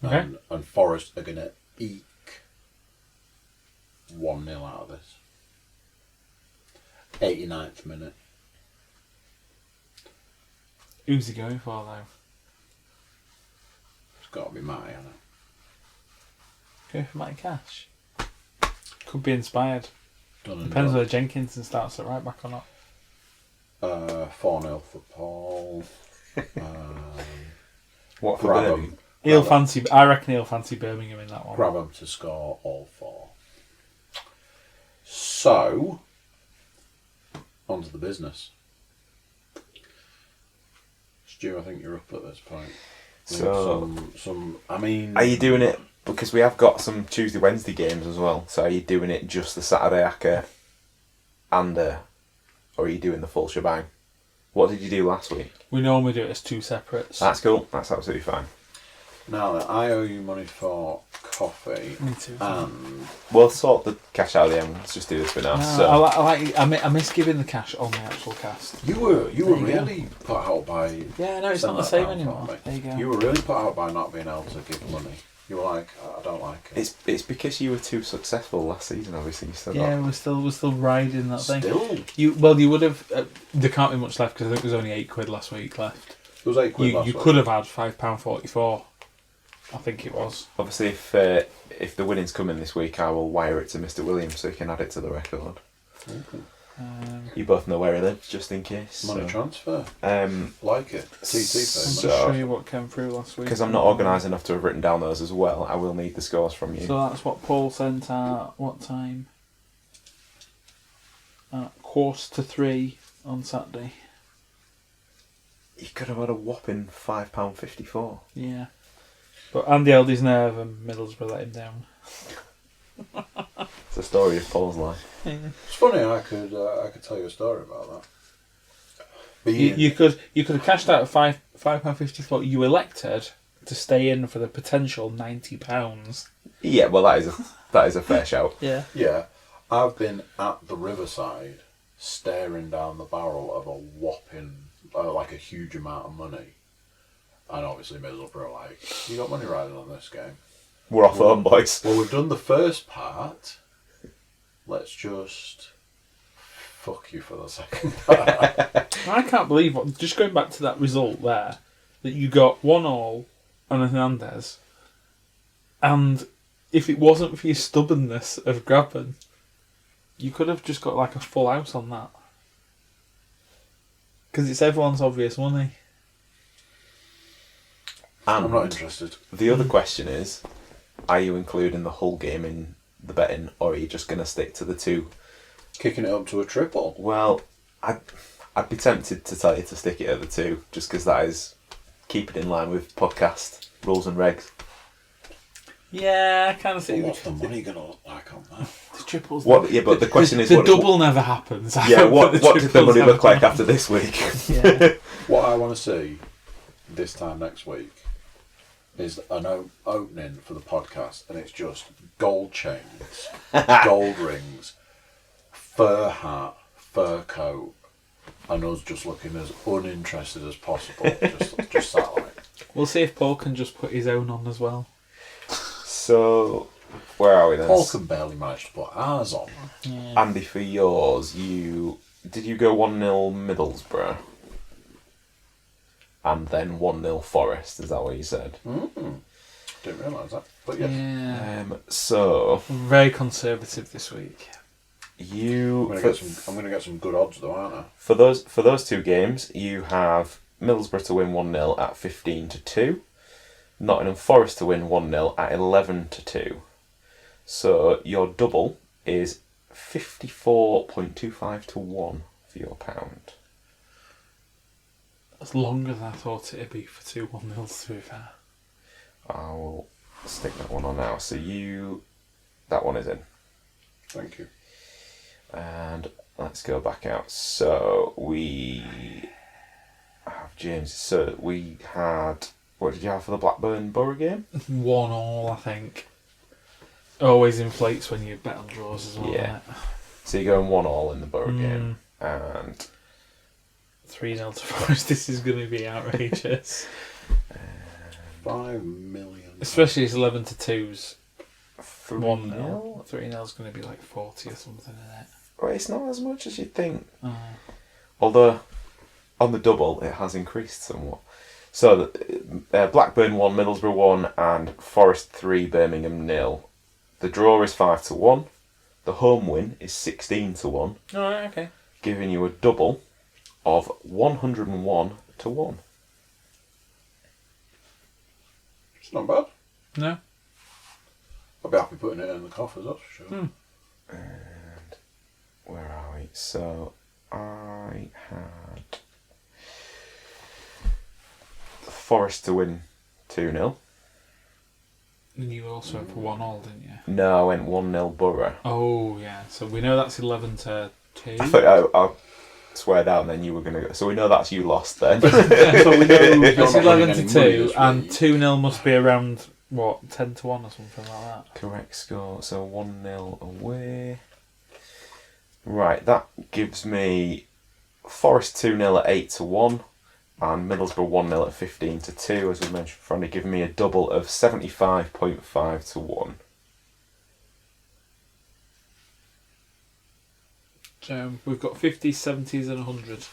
Okay. And Forest are gonna eke 1-0 out of this. 89th minute. Who's he going for, though? It's got to be Matty, hasn't it? Go for Matty Cash. Could be inspired. Done and Depends done. whether Jenkinson starts at right back or not. 4-0 for Paul. What for Grab Birmingham? 'em. I reckon he'll fancy Birmingham in that one. Grab 'em to score all 4. So, on to the business. Stu, I think you're up at this point. So, I mean... are you doing it, because we have got some Tuesday, Wednesday games as well, so are you doing it just the Saturday ACCA and or are you doing the full shebang? What did you do last week? We normally do it as 2 separates. That's cool, that's absolutely fine. Now then, I owe you money for coffee. Me too. And We'll sort the cash out at the end, let's just do this for now. No, I miss giving the cash on the actual cast. you were you go. really put out by... Yeah, no, it's Send not the that same down anymore. for me. There you go. You were really put out by not being able to give money. You were like, I don't like it. It's because you were too successful last season, obviously. You still Yeah, got... we're still riding that thing. Still? You would have. There can't be much left because I think there was only £8 last week left. It was £8 last You week. could have had £5.44. I think it was. Obviously, if the winnings come in this week, I will wire it to Mr. Williams so he can add it to the record. Okay. You both know where he lives, just in case. Money transfer. Like it. TT I'll payment. just So- show you what came through last week. Because I'm not organised enough to have written down those as well, I will need the scores from you. So that's what Paul sent at what time? At 2:45 on Saturday. You could have had a whopping £5.54. Yeah. But Andy held his nerve and Middlesbrough let him down. It's a story of Paul's life. It's funny, I could tell you a story about that. But You could have cashed out at £5.54. You elected to stay in for the potential £90. Yeah, well, that is a fair shout. Yeah. Yeah, I've been at the Riverside staring down the barrel of a whopping, like a huge amount of money. And obviously Middlesbrough are like, you got money riding on this game. We're off home, boys. Well, we've done the first part. Let's just fuck you for the second part. I can't believe just going back to that result there, that you got 1-1 on Hernandez, and if it wasn't for your stubbornness of grabbing, you could have just got like a full house on that. Because it's everyone's obvious money. And I'm not interested. the other question is, are you including the Hull game in the betting, or are you just going to stick to the two? Kicking it up to a triple. Well, I'd be tempted to tell you to stick it at the two, just because that is keep it in line with podcast rules and regs. Yeah, I kind of think What's the money going to look like on that? the triples. What? Yeah, but the question is, the what double never happens. I Yeah, hope what that did the triples money never look like happen. after this week? Yeah. What I want to see this time next week is an opening for the podcast, and it's just gold chains, gold rings, fur hat, fur coat, and us just looking as uninterested as possible. just that like. We'll see if Paul can just put his own on as well. So, where are we then? Paul can barely manage to put ours on. Yeah. Andy, for yours, did you go 1-0 Middlesbrough? And then 1-0 Forest, is that what you said? Didn't realise that. But yes. Yeah. So, Very conservative this week. you... I'm going to get some good odds though, aren't I? For those two games, you have Middlesbrough to win 1-0 at 15-2, Nottingham Forest to win 1-0 at 11-2. So your double is 54.25 to 1 for your pound. That's longer than I thought it'd be for 2-1-0s, to be fair. I will stick that one on now. So that one is in. Thank you. And let's go back out. So we have James. So we had. What did you have for the Blackburn Borough game? 1-1, I think. Always inflates when you bet on draws as well. Yeah. Isn't it? So you're going 1-1 in the Borough game, and 3-0 to Forest. This is going to be outrageous. 5 million. Especially as 11-2's 1-0. 1-0. 3-0's going to be like 40 or something, isn't it? Well, it's not as much as you'd think. Oh. Although on the double it has increased somewhat. So Blackburn 1, Middlesbrough 1, and Forest 3, Birmingham 0. The draw is 5-1. The home win is 16-1. Alright, okay. Giving you a double of 101-1. It's not bad. No? Hmm. I'll be happy putting it in the coffers, that's for sure. And where are we? So I had Forest to win 2-0. And you also went for 1-1, didn't you? No, I went 1-0 Borough. Oh, yeah. So we know that's 11-2. I thought I sweared out and then you were going to go. So we know that's you lost then. So we know you're It's not winning any 11-2, money this and week. 2-0 must be around, what, 10-1 or something like that. Correct score. So 1-0 away. Right, that gives me Forest 2-0 at 8-1 and Middlesbrough 1-0 at 15-2, as we mentioned before, and giving me a double of 75.5 to 1. So we've got 50s, 70s, and 100.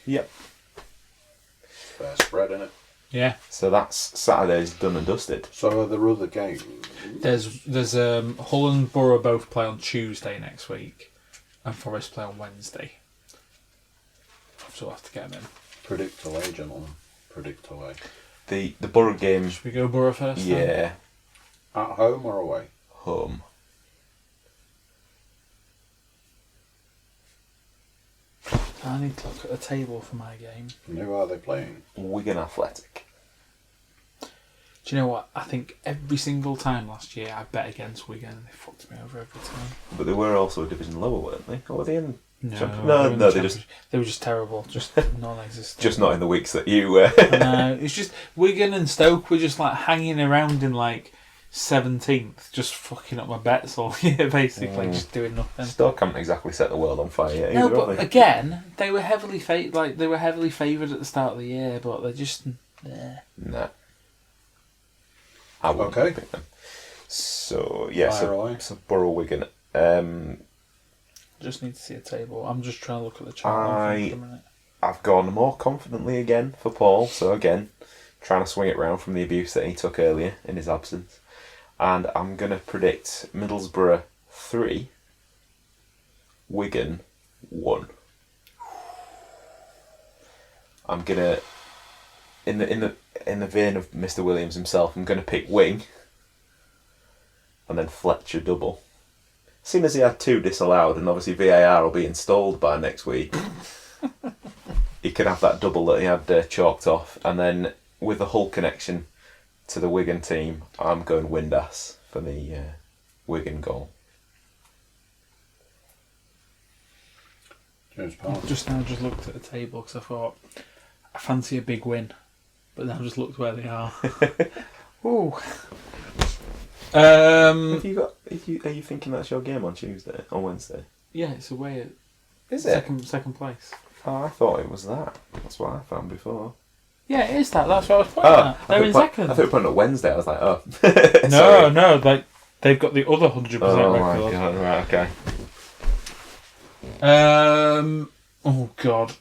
Yep. Fair spread, innit? Yeah. So that's Saturday's done and dusted. So are there other games? There's Hull and Borough both play on Tuesday next week, and Forest play on Wednesday. So we'll have to get them in. Predict away, gentlemen. Predict away. The Borough game, Should we go Borough first? then? yeah, At home or away? home. I need to look at the table for my game. And who are they playing? Wigan Athletic. Do you know what? I think every single time last year I bet against Wigan and they fucked me over every time. But they were also a division lower, weren't they? Or were they in? No, Champions- they were in the they Championship. They were just terrible, just non-existent. just not in the weeks that you No, it's just Wigan and Stoke were just like hanging around in like 17th, just fucking up my bets all year, basically, just doing nothing. Stoke haven't exactly set the world on fire yet No, either, but have they? again, they were heavily favoured at the start of the year, but they're just Nah. I wouldn't Okay. pick them. So, yeah, Fire away. so Borough Wigan. just need to see a table. I'm just trying to look at the chart for a minute. I've gone more confidently again for Paul. So again, trying to swing it round from the abuse that he took earlier in his absence. And I'm going to predict Middlesbrough 3, Wigan 1. I'm going to, in the vein of Mr. Williams himself, I'm going to pick wing and then Fletcher double. Seeing as he had 2 disallowed, and obviously VAR will be installed by next week, he can have that double that he had chalked off. And then with the Hull connection to the Wigan team, I'm going Windass for the Wigan goal. James Panas. Just looked at the table because I thought I fancy a big win, but then I just looked where they are. Ooh. Have you got? Are you thinking that's your game on Tuesday or Wednesday? Yeah, it's away at Is it? second place. Oh, I thought it was that. That's what I found before. Yeah, it is that. That's what I was pointing at. They're in second. I thought you were pointing at Wednesday. I was like, oh. No, like they've got the other 100% record. Oh my god! Right, okay. Oh god.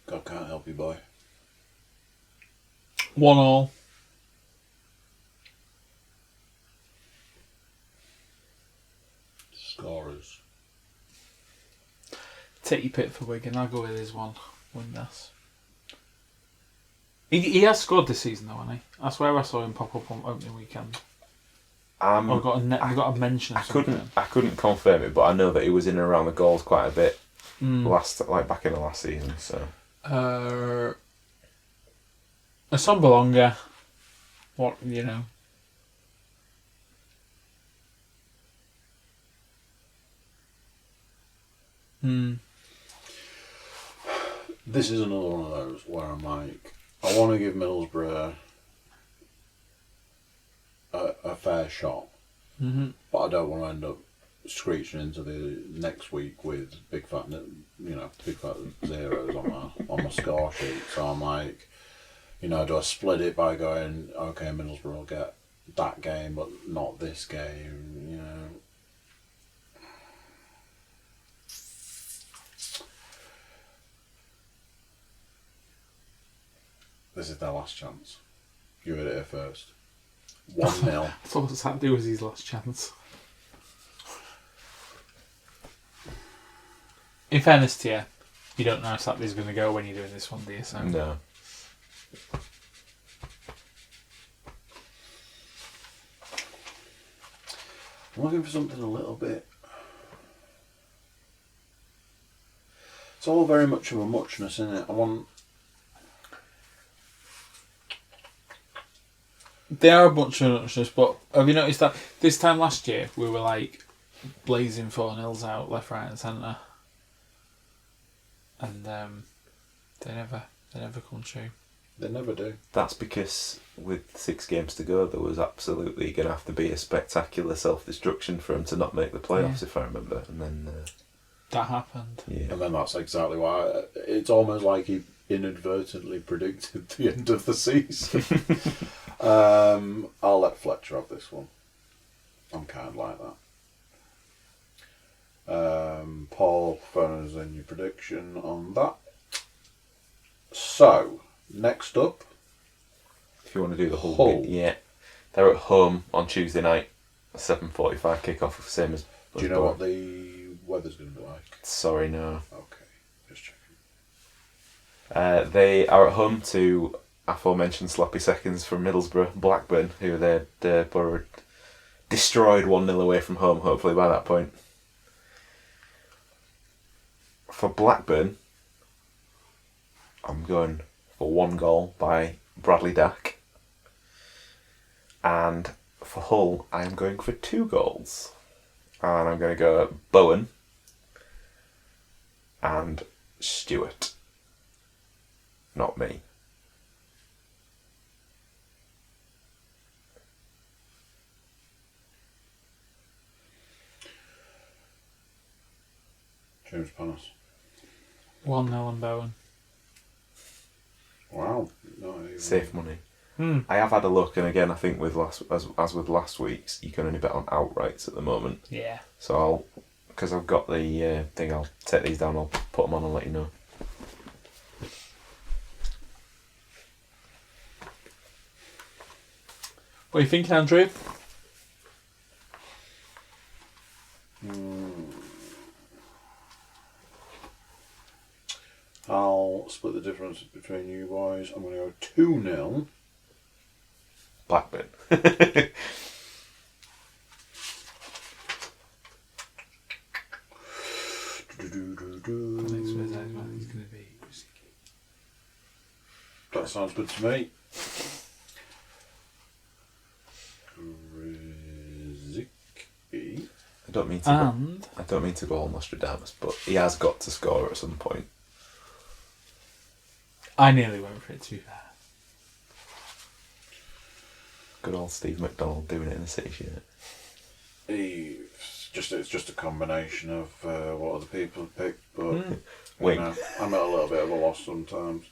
God can't help you, boy. 1-1. Scorers. Take your pick for Wigan. I'll go with his one. Windass. He has scored this season though, hasn't he? I swear I saw him pop up on opening weekend. I got a mention. I couldn't confirm it, but I know that he was in and around the goals quite a bit back in the last season. So. A Sombalonga. What you know? This is another one of those where I'm like, I want to give Middlesbrough a fair shot, but I don't want to end up screeching into the next week with big fat zeros on my score sheet. So I'm like, do I split it by going, okay, Middlesbrough will get that game, but not this game, This is their last chance. You heard it here first. 1-0. I thought Saturday was his last chance. In fairness to you, you don't know how Saturday's going to go when you're doing this one, do you? So. No. I'm looking for something a little bit. It's all very much of a muchness, isn't it? I want. They are a bunch of muchness, but have you noticed that this time last year we were like blazing 4-0s out left, right, and centre, and they never come true. They never do. That's because with 6 games to go, there was absolutely going to have to be a spectacular self-destruction for him to not make the playoffs, if I remember. And then that happened. Yeah. And then that's exactly why it's almost like he inadvertently predicted the end of the season. I'll let Fletcher have this one. I'm kind of like that. Paul, phone us in your prediction on that. So, next up, If you want to do the whole Hull. bit, yeah. They're at home on Tuesday night, 7:45 kick-off, same as... do you know what the weather's going to be like? Sorry, no. Okay, just checking. They are at home to aforementioned sloppy seconds from Middlesbrough, Blackburn, who they'd destroyed 1-0 away from home, hopefully by that point. For Blackburn, I'm going for 1 goal by Bradley Dack. And for Hull, I am going for 2 goals. And I'm going to go Bowen and Stuart. Not me. James Panas. 1-0 and Bowen. Wow. No, Safe money. I have had a look, and again, I think with as with last week's, you can only bet on outrights at the moment. Yeah. So because I've got the thing, I'll take these down. I'll put them on and let you know. What are you thinking, Andrew? I'll split the difference between you boys. I'm going to go 2-0. Blackburn. That sounds good to me. I don't mean to go all Nostradamus, but he has got to score at some point. I nearly went for it, to be fair. Good old Steve McDonald doing it in the City Shirt. It's just a combination of what other people have picked, but Wing. I'm at a little bit of a loss sometimes.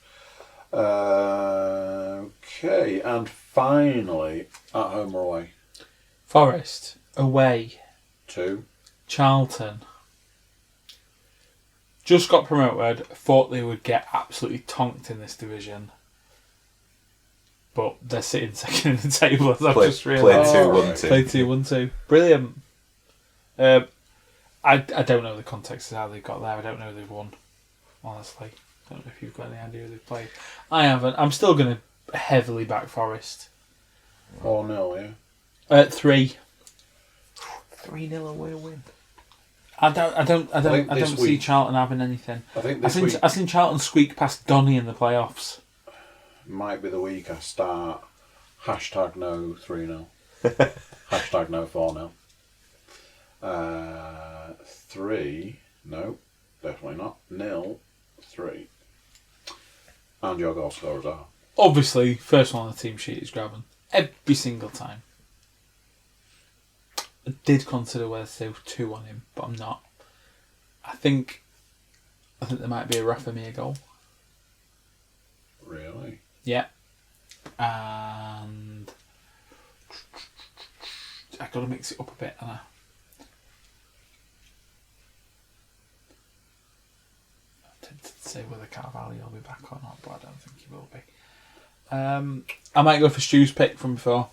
Okay, and finally, at home or away? Forest, away. 2. Charlton. Just got promoted. Thought they would get absolutely tonked in this division. But they're sitting second in the table, as I've just realised. Played 2-1-2. Brilliant. I don't know the context of how they got there. I don't know they've won, honestly. I don't know if you've got any idea who they've played. I haven't. I'm still going to heavily back Forest. 4-0, yeah? 3. 3-0 away win. I don't see Charlton having anything. I've seen Charlton squeak past Donny in the playoffs. Might be the week I start hashtag no 3-0. Hashtag no 4-0. 3, no, definitely not. 0, 3. And your goal scorers are? Obviously, first one on the team sheet is Graben. Every single time. I did consider whether to do 2 on him, but I'm not. I think there might be a Rafa goal. Really? Yeah. And I've got to mix it up a bit, haven't I? I'm tempted to say whether Carvalho will be back or not, but I don't think he will be. I might go for Stu's pick from before.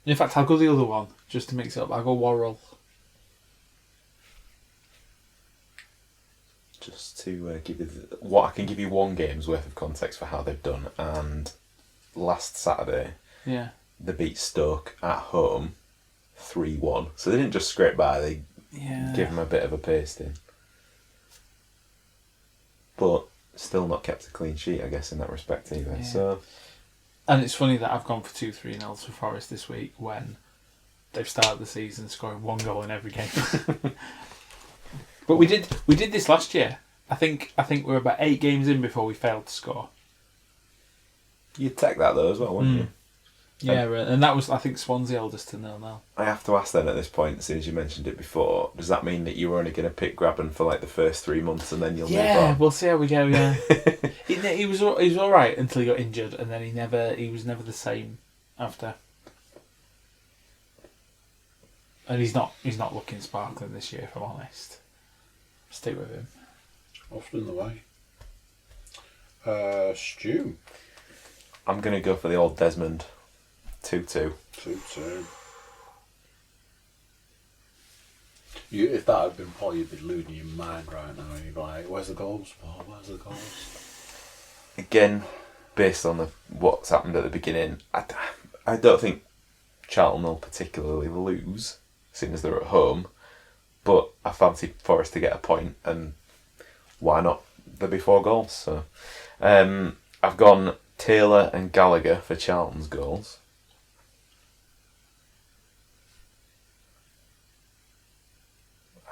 In fact, I'll go the other one, just to mix it up. I'll go Worrell. Just to give you I can give you one game's worth of context for how they've done. And last Saturday, they beat Stoke at home 3-1. So they didn't just scrape by; they gave them a bit of a pasting. But still not kept a clean sheet, I guess, in that respect either. Yeah. So. And it's funny that I've gone for 2-3-0s for Forest this week when they've started the season scoring 1 goal in every game. But we did this last year. I think we were about 8 games in before we failed to score. You'd take that though as well, wouldn't you? Yeah, and that was, I think, Swansea held us to 0-0. I have to ask then at this point, since you mentioned it before, does that mean that you were only going to pick Graben for like the first 3 months and then you'll move on? Yeah, we'll see how we go. Yeah, he was all right until he got injured, and then he was never the same after. And he's not looking sparkling this year, if I'm honest. Stick with him. Often the way. Stu. I'm going to go for the old Desmond. 2-2. 2-2. If that had been Paul, you'd be losing your mind right now. You'd be like, where's the goals, Paul? Where's the goals? Again, based on what's happened at the beginning, I don't think Charlton will particularly lose, seeing as they're at home. But I fancy Forest to get a point, and why not? There'll be 4 goals. So I've gone Taylor and Gallagher for Charlton's goals.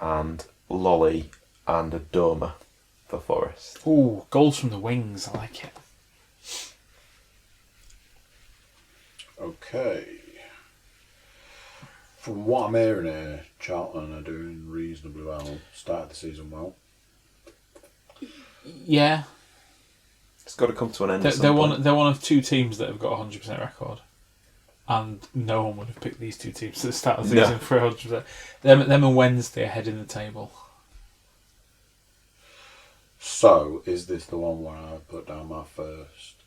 And Lolly and Adoma for Forest. Ooh, goals from the wings. I like it. Okay. From what I'm hearing here, Charlton are doing reasonably well. Started the season well. Yeah. It's got to come to an end. They're one of 2 teams that have got a 100% record. And no one would have picked these 2 teams at the start of the season for 100%. Them and Wednesday ahead in the table. So, is this the one where I put down my first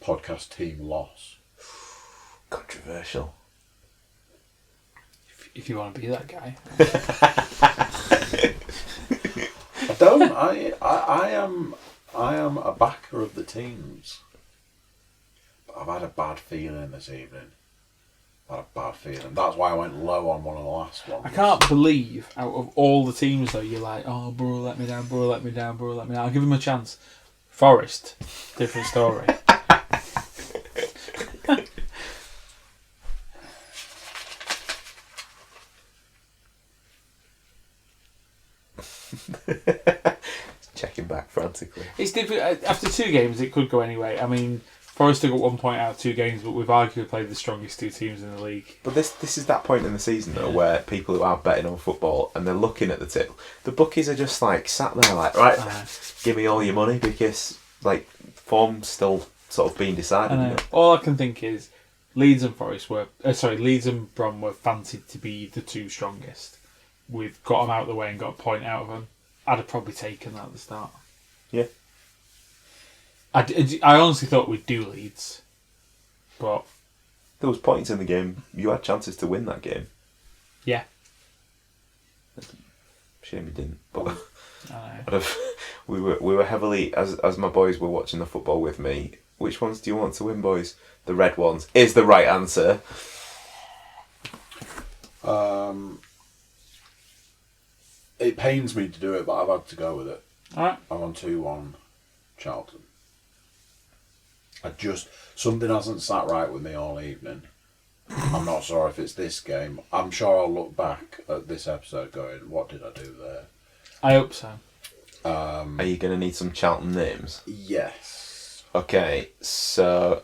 podcast team loss? Controversial. If you want to be that guy. I don't. I am a backer of the teams. But I've had a bad feeling this evening. I've had a bad feeling. That's why I went low on one of the last ones. I can't believe out of all the teams though you're like, oh, Borough let me down, Borough let me down, Borough let me down. I'll give him a chance. Forest, different story. Checking back frantically. It's different. After 2 games, it could go anyway. I mean, Forest have got 1 point out of 2 games, but we've arguably played the strongest 2 teams in the league. But this is that point in the season though where people who are betting on football and they're looking at the tip, the bookies are just like sat there like, right, give me all your money because like form's still sort of being decided. I know. All I can think is Leeds and Leeds and Brom were fancied to be the 2 strongest. We've got them out of the way and got a point out of them. I'd have probably taken that at the start. Yeah. I honestly thought we'd do Leeds, but there was points in the game. You had chances to win that game. Yeah. Shame you didn't. But I know. we were heavily as my boys were watching the football with me. Which ones do you want to win, boys? The red ones is the right answer. It pains me to do it, but I've had to go with it. Alright. I'm on 2-1 Charlton. Something hasn't sat right with me all evening. I'm not sure if it's this game. I'm sure I'll look back at this episode going, what did I do there? I hope so. Are you going to need some Charlton names? Yes. Okay, so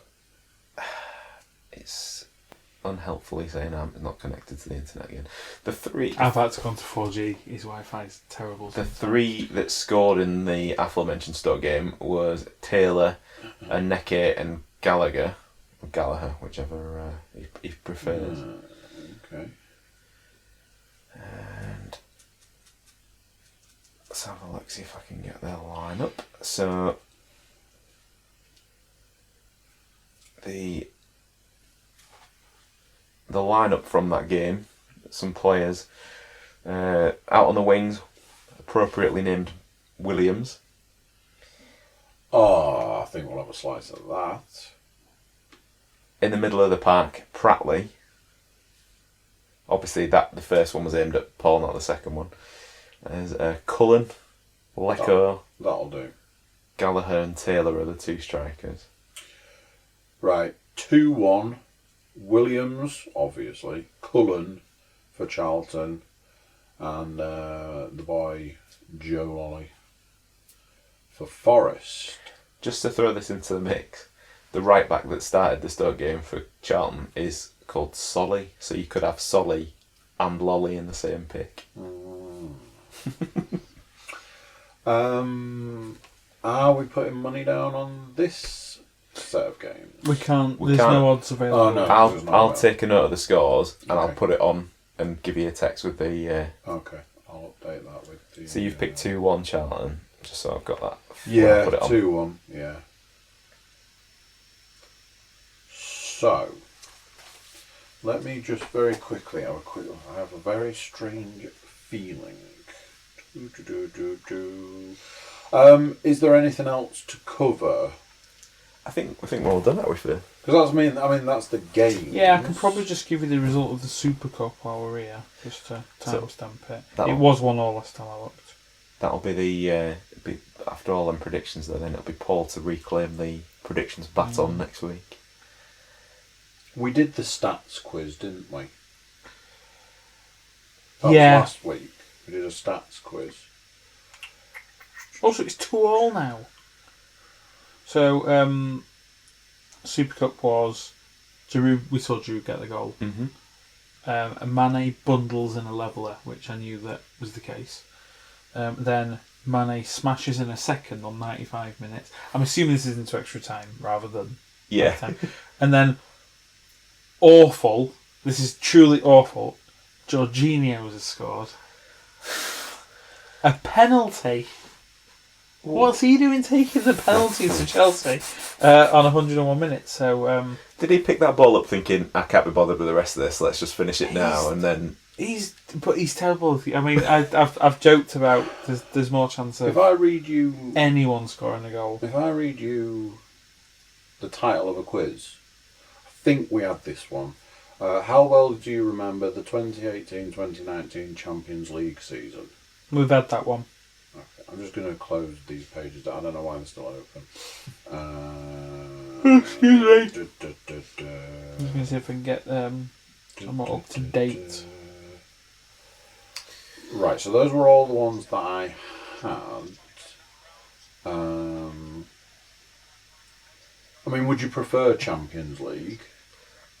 it's unhelpfully saying I'm not connected to the internet again. I've had to go to 4G. His Wi-Fi is terrible. The 3 that scored in the aforementioned Stoke game was Taylor, Aneke and Gallagher, whichever he prefers. Okay. And let's have a look, see if I can get their lineup. So the lineup from that game, some players out on the wings, appropriately named Williams. Oh, I think we'll have a slice of that. In the middle of the park, Pratley. Obviously, the first one was aimed at Paul, not the second one. There's Cullen, Lecco, That'll do. Gallagher and Taylor are the 2 strikers. Right, 2-1. Williams, obviously. Cullen for Charlton. And the boy Joe Lolly for Forest. Just to throw this into the mix, the right back that started the Stoke game for Charlton is called Solly, so you could have Solly and Lolly in the same pick. Are we putting money down on this set of games? We can't. We There's can't. no odds available. Oh, no. I'll take a note of the scores and I'll Okay. put it on and give you a text with the. Okay, I'll update that with the... So you've picked 2-1 Charlton, just so I've got that. Yeah, Put it on. 2-1, yeah. So, let me just very quickly have I have a very strange feeling. Is there anything else to cover? I think we're all done, aren't we, for? Because that's the game. Yeah, I can probably just give you the result of the Super Cup while we're here, just to timestamp it. It was 1-1 last time I looked. That'll be the after all them predictions though. Then it'll be Paul to reclaim the predictions baton next week. We did the stats quiz, didn't we? Yeah. Was last week. We did a stats quiz. Also, it's 2-2 now. So, Super Cup was Giroud. We saw Giroud get the goal. Mm-hmm. And Mane bundles in a leveller, which I knew that was the case. Then Mane smashes in a second on 95 minutes. I'm assuming this is into extra time rather than time. And then awful. This is truly awful. Jorginho has scored a penalty. What's he doing taking the penalties to Chelsea on 101 minutes? So Did he pick that ball up thinking, I can't be bothered with the rest of this, let's just finish it now, and then... He's terrible. I mean, I've joked about there's more chance of If I read you... anyone scoring a goal. If I read you the title of a quiz, I think we had this one. How well do you remember the 2018-2019 Champions League season? We've had that one. Okay, I'm just going to close these pages. I don't know why they're still open. Excuse me. Da, da, da, da. I'm going to see if I can get I'm not up to date. Right, so those were all the ones that I had. I mean, would you prefer Champions League?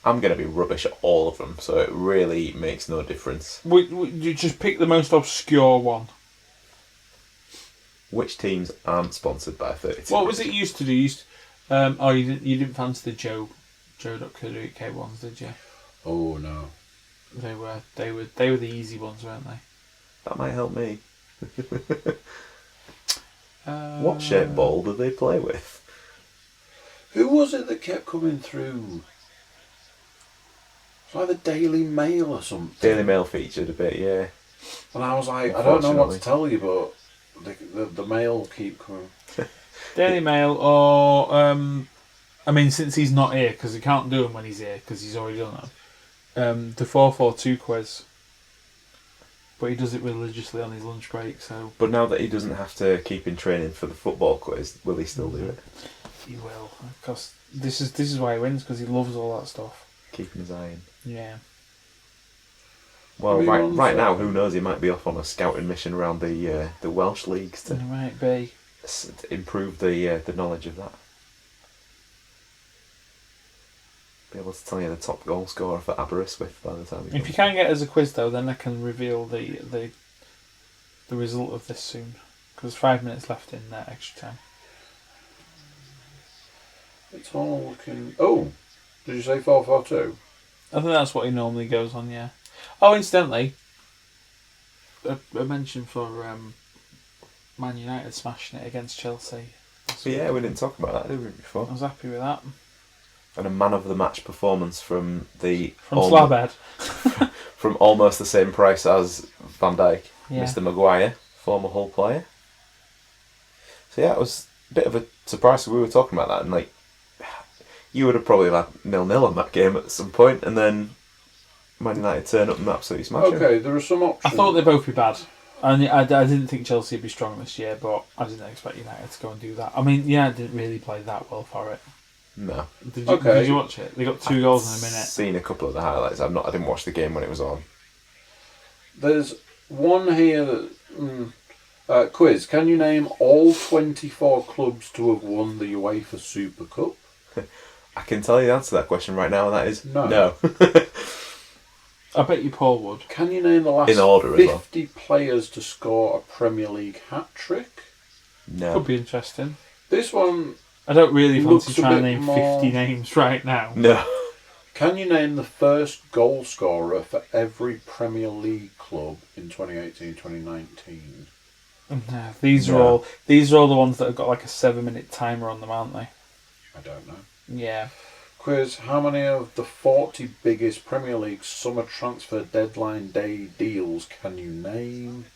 I'm going to be rubbish at all of them, so it really makes no difference. You just pick the most obscure one. Which teams aren't sponsored by 32? What was it you used to do? You didn't fancy the Joe.co.uk ones, did you? Oh no. They were the easy ones, weren't they? That might help me. What shape ball do they play with? Who was it that kept coming through? It's like the Daily Mail or something. Daily Mail featured a bit, yeah. And I was like, I don't know what to tell you, but the Mail keep coming. Daily Mail or I mean, since he's not here, because he can't do them when he's here, because he's already done them. The 442 quiz. But he does it religiously on his lunch break, so... But now that he doesn't have to keep in training for the football quiz, will he still do it? He will, because this is why he wins, because he loves all that stuff. Keeping his eye in. Yeah. Well, right now, who knows? He might be off on a scouting mission around the Welsh leagues to He might be. improve the knowledge of that. Be able to tell you the top goal scorer for Aberystwyth by the time. If you can get us a quiz though, then I can reveal the result of this soon, because there's 5 minutes left in extra time. It's all looking... Oh! Did you say 442? I think that's what he normally goes on, yeah. Oh, incidentally, a mention for Man United smashing it against Chelsea. Yeah, we didn't talk about that, did we, before? I was happy with that. And a man of the match performance from Slabhead. from almost the same price as Van Dijk, Yeah. Mr. Maguire, former Hull player. So yeah, it was a bit of a surprise. We were talking about that, and like, you would have probably had 0-0 on that game at some point, and then Man United turn up and absolutely smash him. Okay, there are some options. I thought they'd both be bad. I didn't think Chelsea would be strong this year, but I didn't expect United to go and do that. I mean, United didn't really play that well for it. No. Did you watch it? They got 2 goals in a minute. I've seen a couple of the highlights. I didn't watch the game when it was on. There's one here that... quiz. Can you name all 24 clubs to have won the UEFA Super Cup? I can tell you the answer to that question right now, and that is No. I bet you Paul would. Can you name the last In order as well. 50 players to score a Premier League hat-trick? No. Could be interesting. This one... I don't really fancy Looks a trying to bit name more- 50 names right now. No. Can you name the first goal scorer for every Premier League club in 2018-2019? No, these are all the ones that have got like a 7-minute timer on them, aren't they? I don't know. Yeah. Quiz, how many of the 40 biggest Premier League summer transfer deadline day deals can you name?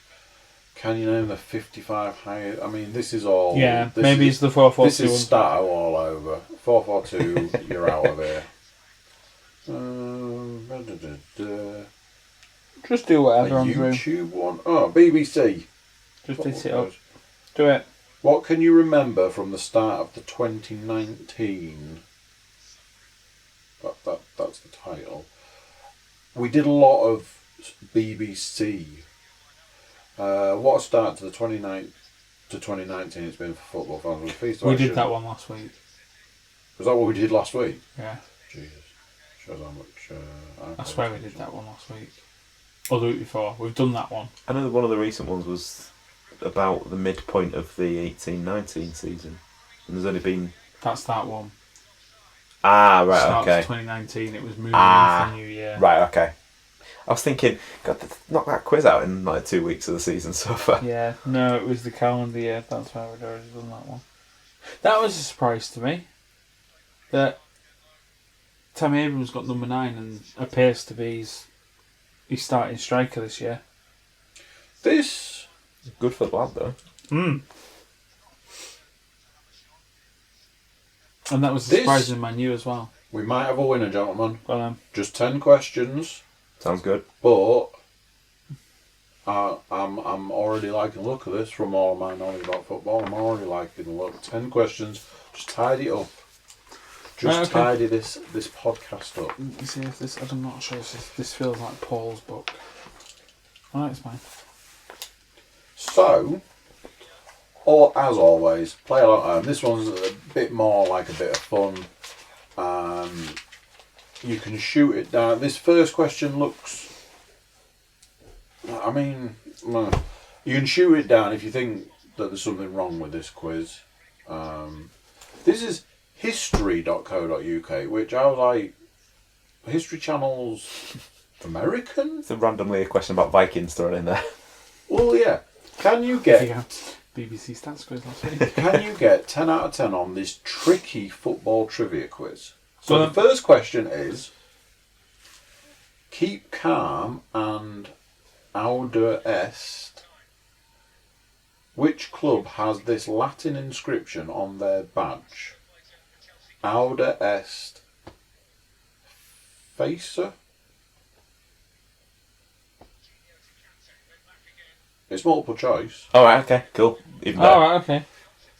Can you name the 55 highest? I mean, this is all... Yeah, maybe it's the 442 This is one. Stato all over. 442, you're out of here. Just do A whatever, Andrew. YouTube one? Oh, BBC. Just hit it up. Do it. What can you remember from the start of the 2019? That's the title. We did a lot of BBC. What a start to the 2019 it's been for football fans. We did that one last week. Was that what we did last week? Yeah. Jesus. Shows how much... I swear we did that one last week. Or the week before. We've done that one. I know that one of the recent ones was about the midpoint of the 18-19 season. And there's only been... That's that one. Ah, right, Start okay. of 2019, it was moving into the new year. Right, okay. I was thinking, God, knock that quiz out in like 2 weeks of the season so far. Yeah, no, it was the calendar year. That's why we'd already done that one. That was a surprise to me. That, I mean, I didn't think Chelsea would be strong this year, but I didn't expect United to go and do that. I mean, United didn't really play that well for it. No. That was a surprise to me. That, I mean, I didn't think Chelsea would be strong this year, but I didn't expect United to go and do that. Tammy Abrams got number 9 and appears to be his starting striker this year. This Good for the lad, though. And that was a surprising Man U as well. we might have a winner, gentlemen. Well, Just 10 questions, Sounds good. but I'm already liking the look of this from all of my knowledge about football. I'm already liking the look. 10 questions, just tidy it up. Just tidy this podcast up. you see if this. I'm not sure if this feels like Paul's book. Alright, it's fine. So, or as always, play along at home. This one's a bit more like a bit of fun. You can shoot it down. This first question looks. I mean, you can shoot it down if you think that there's something wrong with this quiz. This is history.co.uk, which I was like, History Channel's American? It's randomly a question about Vikings thrown in there. Well, yeah. Can you There you get go. BBC stats quiz last week. Can you get 10 out of 10 on this tricky football trivia quiz? So Well, the first question is, keep calm and auder est. Which club has this Latin inscription on their badge? Auder est facer? It's multiple choice. Alright, okay, cool. Even better. Alright, okay.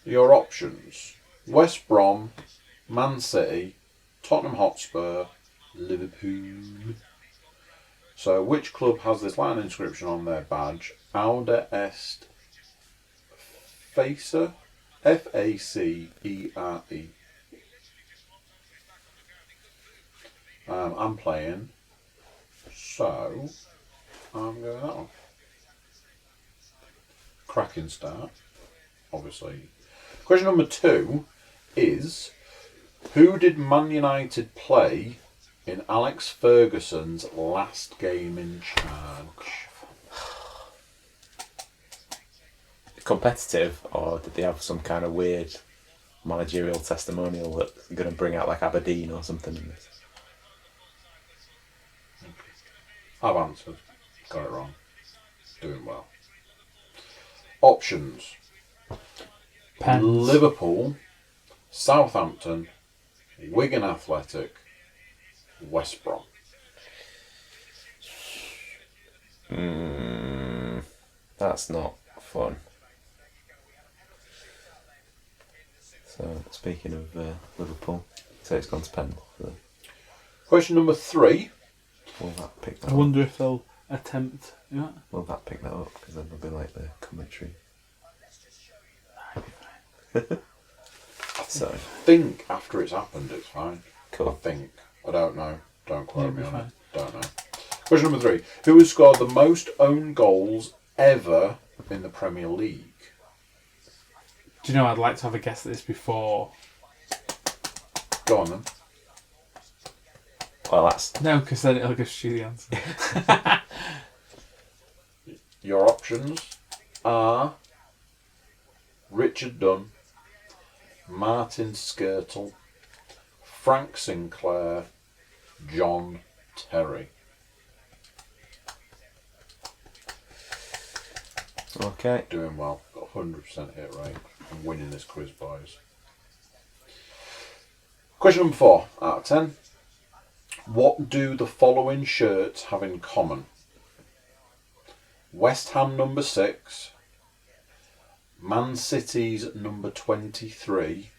Your options: West Brom, Man City, Tottenham Hotspur, Liverpool. So, which club has this Latin inscription on their badge? Auder est facer, F-A-C-E-R-E. I'm playing, so I'm going that one. Cracking start, obviously. Question number 2 is, who did Man United play in Alex Ferguson's last game in charge? Competitive, or did they have some kind of weird managerial testimonial that's going to bring out like Aberdeen or something in this? I've answered. Got it wrong. Doing well. Options: Pens. Liverpool, Southampton, Wigan Athletic, West Brom. That's not fun. So, speaking of Liverpool, so it's gone to pen. So Question number 3. will that pick that I up? wonder if they'll attempt. Yeah. Will that pick that up? Because then it'll be like the commentary. So, Think after it's happened, it's fine. I cool. think. I don't know. Don't quote me It'll be on it. Don't know. Question number 3. Who has scored the most own goals ever in the Premier League? Do you know, I'd like to have a guess at this before. Go on then. Well, that's No, because then it'll give you the answer. Your options are Richard Dunn, Martin Skirtle, Frank Sinclair, John Terry. okay. Doing well. Got 100% hit rate. I'm winning this quiz, boys. Question number 4 out of 10. What do the following shirts have in common? West Ham number 6, Man City's number 23,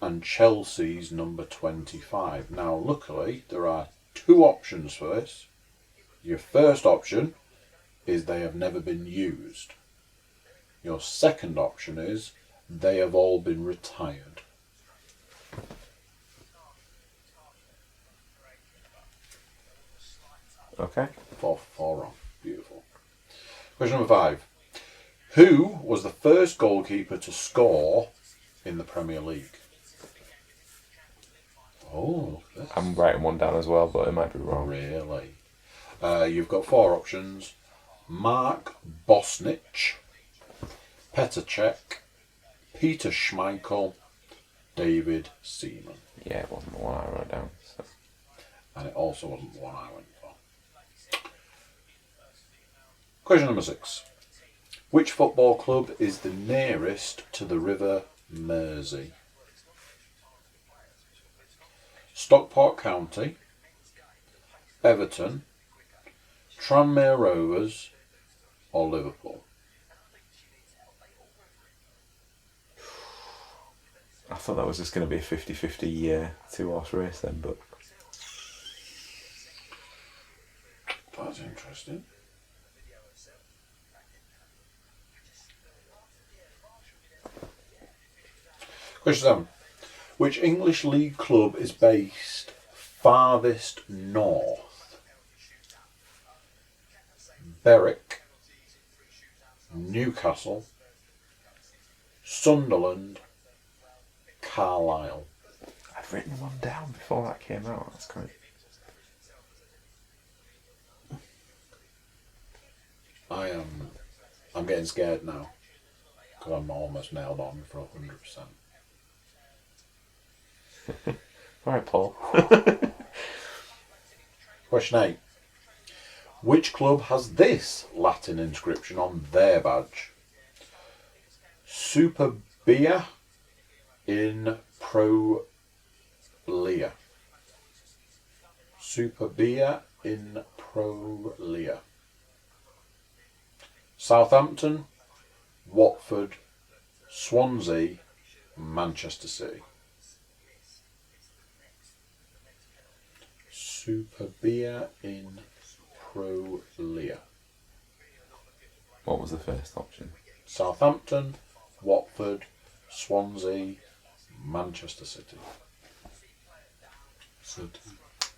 and Chelsea's number 25. Now, luckily, there are 2 options for this. Your first option is they have never been used. Your second option is they have all been retired. Okay. 4 wrong. Beautiful. Question number 5. Who was the first goalkeeper to score in the Premier League? Oh, look at this. I'm writing one down as well, but it might be wrong. Really? You've got 4 options. Mark Bosnich, Petr Cech, Peter Schmeichel, David Seaman. Yeah, it wasn't the one I wrote down. So. And it also wasn't the one I went for. Question number 6. Which football club is the nearest to the River Mersey? Stockport County, Everton, Tranmere Rovers, or Liverpool? I thought that was just going to be a 50-50 two-horse race then, but... That's interesting. Question 7. Which English league club is based farthest north? Berwick, Newcastle, Sunderland, Carlisle. I'd written one down before that came out. That's kind of... I'm getting scared now because I'm almost nailed on for 100%. Alright, Paul. Question 8. Which club has this Latin inscription on their badge? Superbia in Prolia. Superbia in Prolia. Southampton, Watford, Swansea, Manchester City. Superbia in Prolia. What was the first option? Southampton, Watford, Swansea, Manchester City.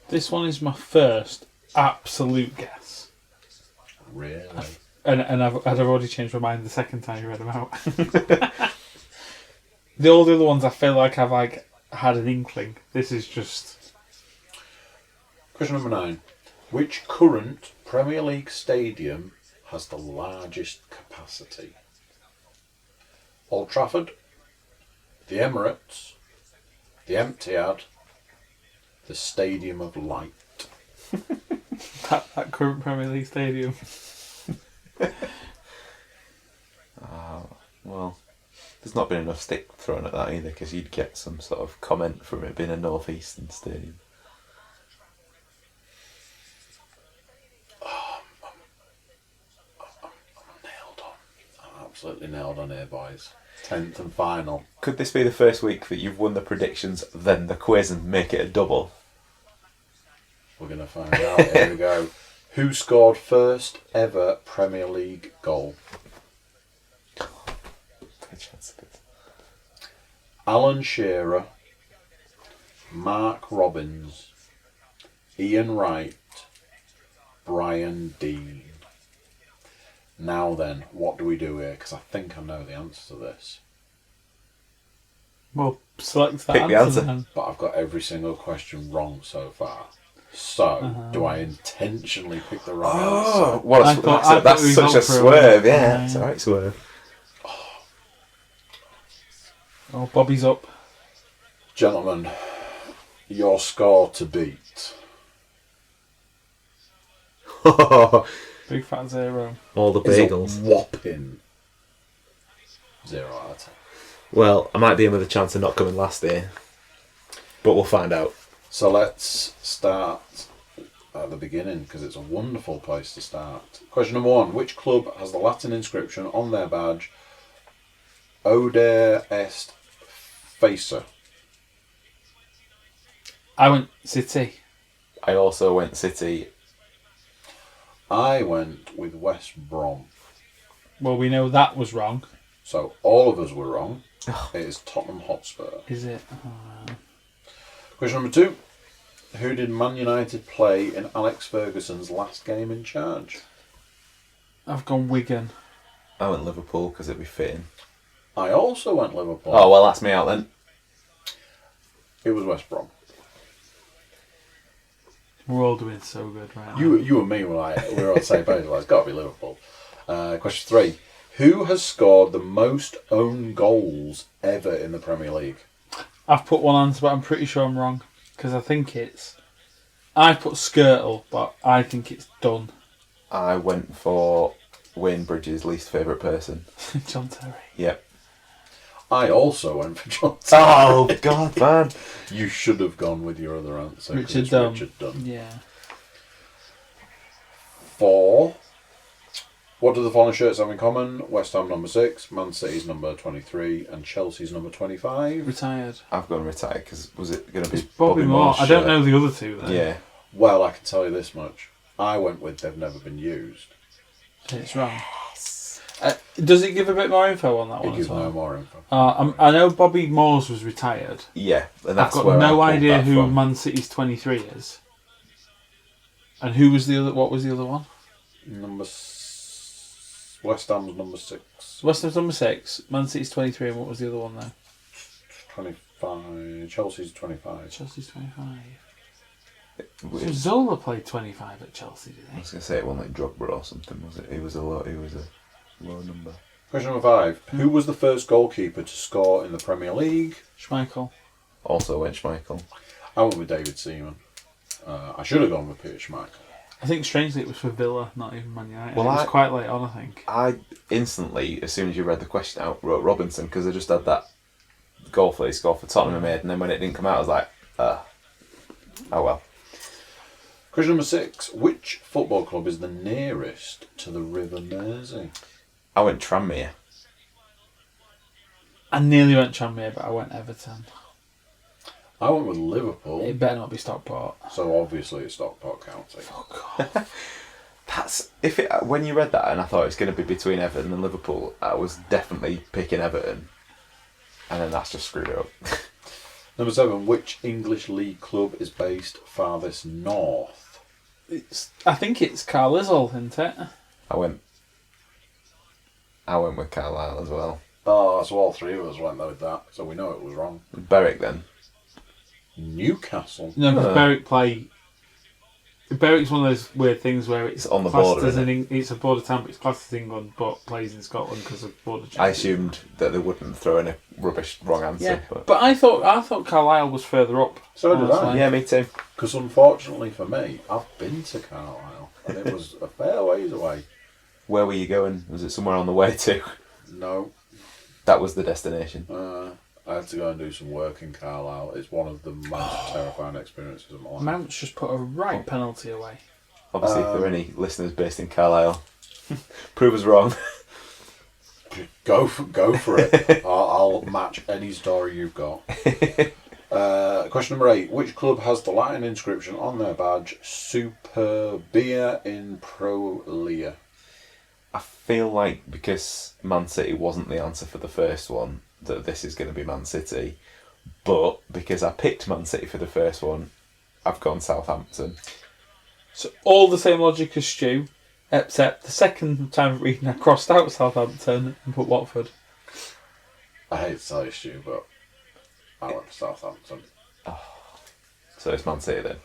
This one is my first absolute guess. Really? And I've already changed my mind the second time you read them out. All the other ones I feel like I've had an inkling. This is just... Question number 9. Which current Premier League stadium has the largest capacity? Old Trafford, the Emirates, the Etihad, the Stadium of Light. that current Premier League stadium. Well, there's not been enough stick thrown at that either, because you'd get some sort of comment from it being a northeastern stadium. I'm absolutely nailed on here, boys. 10th and final. Could this be the first week that you've won the predictions, then the quiz, and make it a double? We're going to find out. Here we go. Who scored first ever Premier League goal? Alan Shearer, Mark Robbins, Ian Wright, Brian Dean. Now then, what do we do here? Because I think I know the answer to this. Well, select that Pick the answer. Then. But I've got every single question wrong so far. So, do I intentionally pick the wrong answer? What I thought that's we such got a for a swerve, minute. yeah. It's alright, swerve. Oh, Bobby's up. Gentlemen, your score to beat. Big fat 0. All the Is a bagels. whopping 0 out of 10. Well, I might be in with a chance of not coming last year, but we'll find out. So let's start at the beginning because it's a wonderful place to start. Question number 1. Which club has the Latin inscription on their badge? Ode est Facer. I went City. I also went City. I went with West Brom. Well, we know that was wrong. So all of us were wrong. It is Tottenham Hotspur. Is it? Question number 2. Who did Man United play in Alex Ferguson's last game in charge? I've gone Wigan. I went Liverpool because it'd be fitting. I also went Liverpool. Oh, well, that's me out then. It was West Brom. We're all doing so good right now. You and me were we were on the same page. It's got to be Liverpool. Question 3. Who has scored the most own goals ever in the Premier League? I've put one answer, but I'm pretty sure I'm wrong because I think it's. I put Skirtle, but I think it's Dunn. I went for Wayne Bridges' least favourite person. John Terry. Yep. I also went for John. Oh, God, man. You should have gone with your other answer. 'cause Richard it's Dunn. Richard Dunn. Yeah. 4. What do the following shirts have in common? West Ham number 6, Man City's number 23, and Chelsea's number 25. Retired. I've gone retired because was it going to be It's Bobby Moore. Moore's I don't shirt? know the other two, though. Yeah. Well, I can tell you this much. I went with they've never been used. It's wrong. Does it give a bit more info on that It one gives as well? no more info. I know Bobby Moore's was retired. Yeah, and I've that's got where no I pulled idea that who from. Man City's 23 is. And who was the other? What was the other one? West Ham's number 6. West Ham's number 6. Man City's 23, and what was the other one though? 25. Chelsea's 25. Chelsea's 25. So I Zola played 25 at Chelsea, did he? was going to say it wasn't like Drogba or something, was it? He was a low number. Question number 5. Who was the first goalkeeper to score in the Premier League? Schmeichel. Also went Schmeichel. I went with David Seaman. I should have gone with Peter Schmeichel. I think strangely it was for Villa, not even Man United. Well, it was quite late on, I think. I instantly, as soon as you read the question out, wrote Robinson because I just had that goal for he scored for Tottenham made, and then when it didn't come out, I was like, oh well. Question number 6. Which football club is the nearest to the River Mersey? I went Tranmere. I nearly went Tranmere, but I went Everton. I went with Liverpool. It better not be Stockport. So obviously it's Stockport County. Fuck off. That's when you read that, and I thought it's going to be between Everton and Liverpool. I was definitely picking Everton, and then that's just screwed it up. Number 7. Which English league club is based farthest north? I think it's Carlisle, isn't it? I went with Carlisle as well. Oh, so all three of us went with that, so we know it was wrong. Berwick then. Newcastle. No, because Berwick play. Berwick's one of those weird things where it's on the classed border, as isn't it's a border town, but it's classed as England, but plays in Scotland because of border changes. I assumed that they wouldn't throw in a rubbish wrong answer. Yeah, but I thought Carlisle was further up. So did I. honestly. Yeah, me too. Because unfortunately for me, I've been to Carlisle, and it was a fair ways away. Where were you going? Was it somewhere on the way to? No, That was the destination. I had to go and do some work in Carlisle. It's one of the most terrifying experiences of my life. Mount's just put a right penalty away. Obviously, if there are any listeners based in Carlisle, prove us wrong. Go for it. I'll match any story you've got. Question number 8. Which club has the Latin inscription on their badge, Superbia in Prolia? I feel like because Man City wasn't the answer for the first one, that this is going to be Man City. But because I picked Man City for the first one, I've gone Southampton. So all the same logic as Stu, except the second time reading I crossed out Southampton and put Watford. I hate to tell you, Stu, but I went for Southampton. So it's Man City then.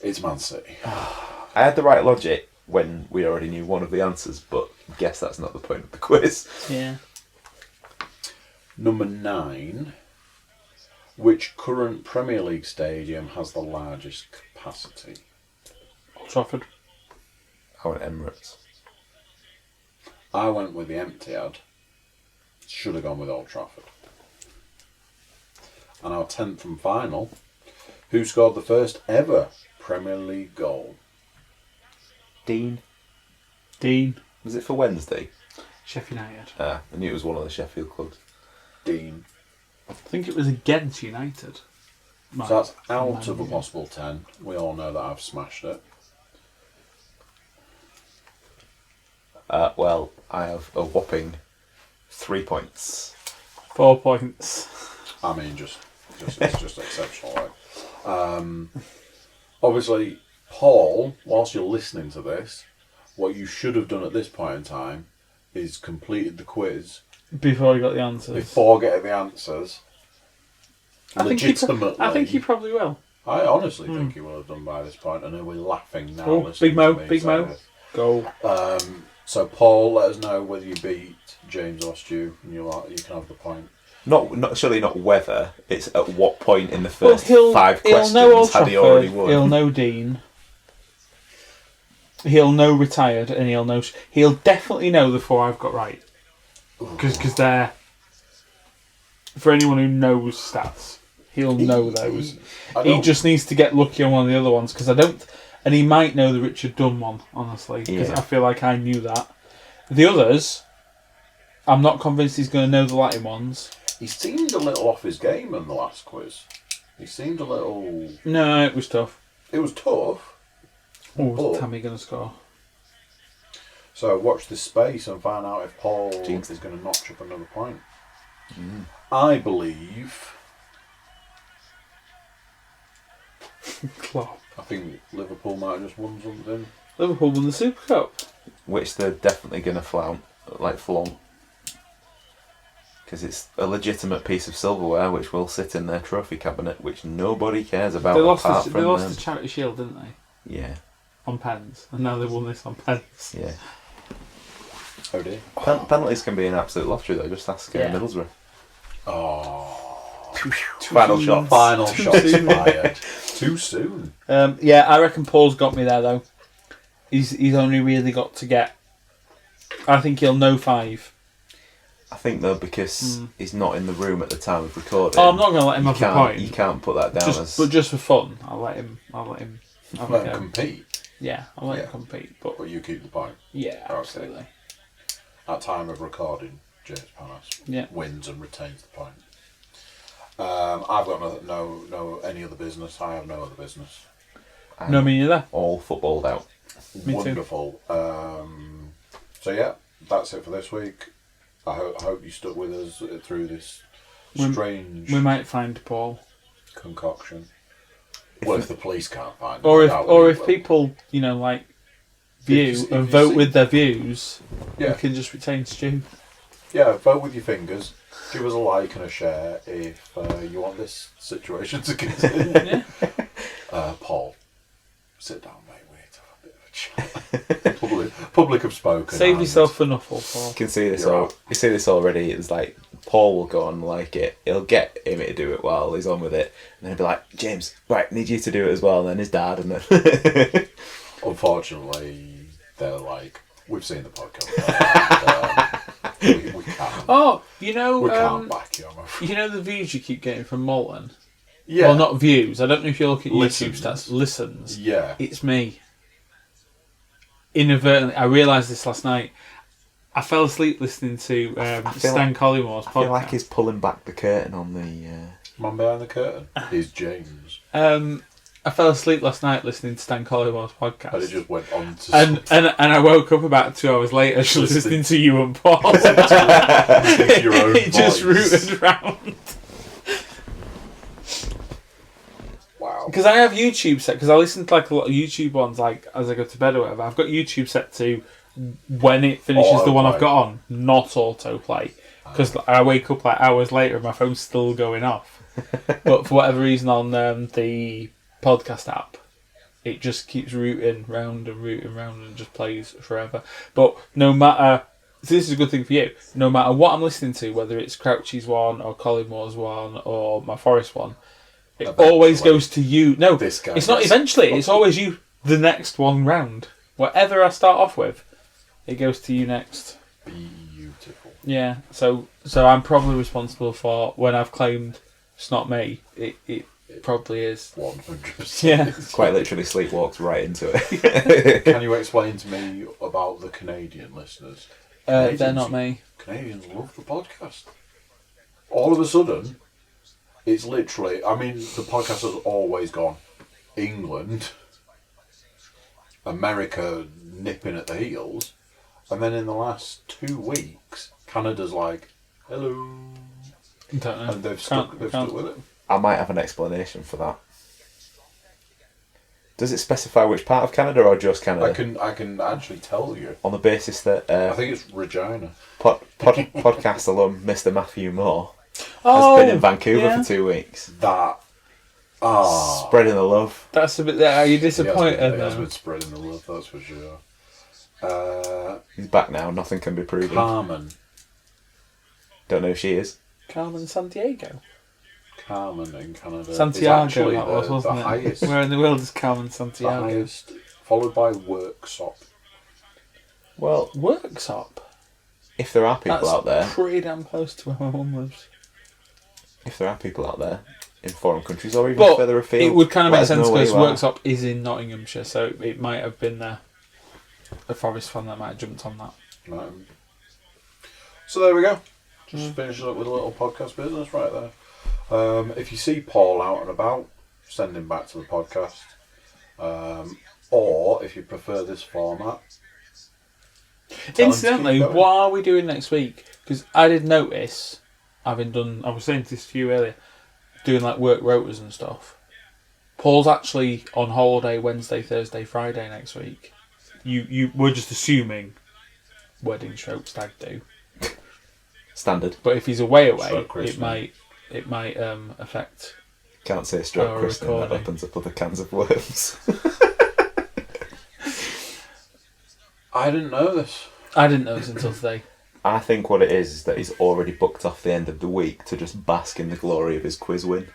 It's Man City. I had the right logic when we already knew one of the answers, but I guess that's not the point of the quiz. Yeah. Number 9. Which current Premier League stadium has the largest capacity? Old Trafford. I went Emirates. I went with the Etihad. Should have gone with Old Trafford. And our 10th and final. Who scored the first ever Premier League goal? Dean. Was it for Wednesday? Sheffield United. I knew it was one of the Sheffield clubs. Dean. I think it was against United. So that's out of a possible 10. We all know that I've smashed it. Well, I have a whopping 3 points. 4 points. I mean, it's just exceptional, right? Obviously, Paul, whilst you're listening to this, what you should have done at this point in time is completed the quiz Before you got the answers. before getting the answers. I think he probably will. I honestly think he will have done by this point, and he'll be laughing now. Oh, listening Big Mo, to me Big say Mo. this. Go. So, Paul, let us know whether you beat James or Stu, and you can have the point. Not surely not whether. It's at what point in the first he'll 5 questions know Old had he already Trafford, won. he'll know Dean. He'll know retired, and he'll definitely know the 4 I've got right. Because they're, for anyone who knows stats, he'll know those. He just needs to get lucky on one of the other ones, because I don't. And he might know the Richard Dunn one, honestly, because I feel like I knew that. The others, I'm not convinced he's going to know the Latin ones. He seemed a little off his game in the last quiz. He seemed a little. No, it was tough. It was tough. Oh, is Tammy going to score? So watch this space and find out if Paul Jinx. is going to notch up another point. I believe. Klopp. I think Liverpool might have just won something. Liverpool won the Super Cup. Which they're definitely going to flaunt. Because it's a legitimate piece of silverware which will sit in their trophy cabinet, which nobody cares about They lost apart from they lost them. the Charity Shield, didn't they? Yeah. On pens. And now they've won this on pens. Yeah. Oh dear. Penalties can be an absolute lottery though, just ask Middlesbrough. Oh. Final shot. Final Too shots soon. fired. Too soon. Yeah, I reckon Paul's got me there though. He's only really got to get. I think he'll know 5. I think though, because he's not in the room at the time of recording. Oh, I'm not going to let him have the point. You can't put that down as. But just for fun, I'll let him. Have a Let go. him compete, Yeah, I'll let him compete. But but you keep the point. yeah, Okay. absolutely. At time of recording, James Panas wins and retains the point. I've got no any other business. I have no other business. No, me neither. All footballed out. Me too. Wonderful. So yeah, that's it for this week. I hope you stuck with us through this strange We might find Paul. concoction. Well, if the police can't find Or him, if people, like, view If and you vote see- with their views, Yeah. you can just retain Stu. Yeah, vote with your fingers. Give us a like and a share if you want this situation to continue. Paul, sit down, mate. We need to have a bit of a chat. Public have spoken. Save and- yourself for Nuffle, Paul. You can see this You're all. out. You see this already. It's like Paul will go on and like it. He'll get him to do it while he's on with it, and then he'll be like, "James, right, need you to do it as well." And then his dad, and then Unfortunately, they're like, we've seen the podcast. We can't. Oh, We can't back you, I'm afraid. you know the views you keep getting from Molten? Yeah. Well, not views. I don't know if you look at Listens. YouTube stats. Listens. Yeah. It's me. Inadvertently, I realised this last night. I fell asleep listening to Stan Collymore I feel podcast. like he's pulling back the curtain on the. Man behind the curtain is James. I fell asleep last night listening to Stan Collymore's podcast. And it just went on to and I woke up about 2 hours later just listening to you and Paul. your own It just voice. rooted round. Wow. Because I have YouTube set, because I listen to like a lot of YouTube ones like as I go to bed or whatever. I've got YouTube set to when it finishes the one I've got on, not autoplay. Because I wake up like hours later and my phone's still going off. But for whatever reason on the podcast app, it just keeps rooting round and just plays forever. But no matter, so this is a good thing for you, no matter what I'm listening to, whether it's Crouchy's one or Collymmore's one or my Forest one, it always goes to you. No, This guy it's not gets- eventually, it's always you the next one round. Whatever I start off with, it goes to you next. Beautiful. Yeah, so I'm probably responsible for when I've claimed it's not me, it probably is. 100%. Yeah. Quite literally sleepwalked right into it. Can you explain to me about the Canadian listeners? They're not me. Canadians love the podcast. All of a sudden, it's literally, I mean, the podcast has always gone England, America nipping at the heels, and then in the last 2 weeks, Canada's like, hello. Don't know. And they've stuck with it. I might have an explanation for that. Does it specify which part of Canada or just Canada? I can actually tell you. On the basis that I think it's Regina. podcast alum Mr. Matthew Moore Oh, has been in Vancouver yeah. for 2 weeks. That. Spreading the love. That's a bit. Are you disappointed? He has though? been spreading the love, that's for sure. He's back now, nothing can be proven. Carmen. Don't know who she is. Carmen Sandiego. Carmen in Canada. Santiago, is actually that was, wasn't the it? highest. Where in the world is Carmen The Santiago? highest, followed by Worksop. Well, Worksop. If there are people That's out there, pretty damn close to where my mum lives. if there are people out there in foreign countries or even But further afield, it would kind of let make us sense know where because you are. Worksop is in Nottinghamshire, so it might have been a Forest fan that might have jumped on that. Right. So there we go. Just finishing up with a little podcast business right there. If you see Paul out and about, send him back to the podcast. Or if you prefer this format, tell him to Incidentally, keep going. what are we doing next week? Because I did notice, I was saying this to you earlier, doing like work rotas and stuff. Paul's actually on holiday Wednesday, Thursday, Friday next week. You were just assuming wedding stroke stag do. Standard. But if he's away, Stroke Christmas. it might affect. Can't say stroke Our Christmas, that recording. opens up other cans of worms. I didn't know this. I didn't know this until today. I think what it is that he's already booked off the end of the week to just bask in the glory of his quiz win.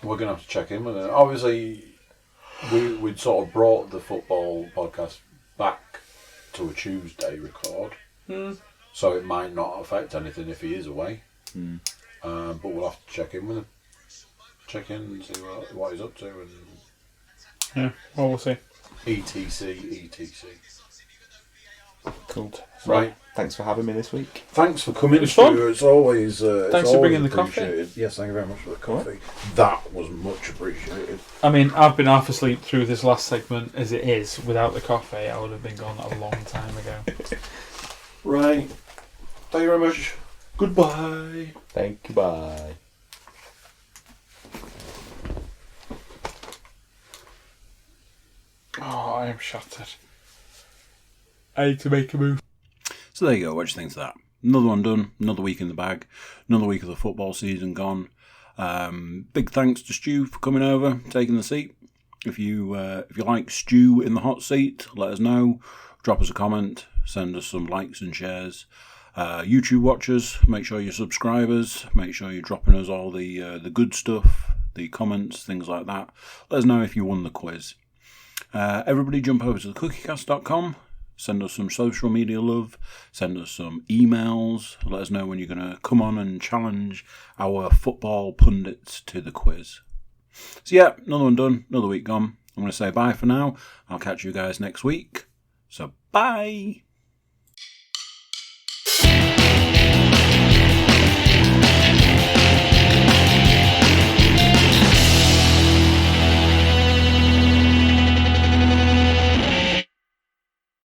We're going to have to check in with it. Obviously, we'd sort of brought the football podcast back to a Tuesday record. So it might not affect anything if he is away. But we'll have to check in with him. Check in and see what he's up to. And Yeah, well, we'll see. etc. Cool. Right. Thanks for having me this week. Thanks for coming, was fun. Stuart. It's always Thanks for bringing the coffee. appreciated. Yes, thank you very much for the coffee. That was much appreciated. I mean, I've been half asleep through this last segment as it is. Without the coffee, I would have been gone a long time ago. Right. Thank you very much. Goodbye. Thank you, bye. Oh, I am shattered. I need to make a move. So there you go. What do you think of that? Another one done. Another week in the bag. Another week of the football season gone. Big thanks to Stu for coming over, taking the seat. If you like Stu in the hot seat, let us know. Drop us a comment. Send us some likes and shares. YouTube watchers, make sure you're subscribers. Make sure you're dropping us all the good stuff, the comments, things like that. Let us know if you won the quiz. Everybody jump over to cookiecast.com. Send us some social media love. Send us some emails. Let us know when you're going to come on and challenge our football pundits to the quiz. So yeah, another one done. Another week gone. I'm going to say bye for now. I'll catch you guys next week. So bye.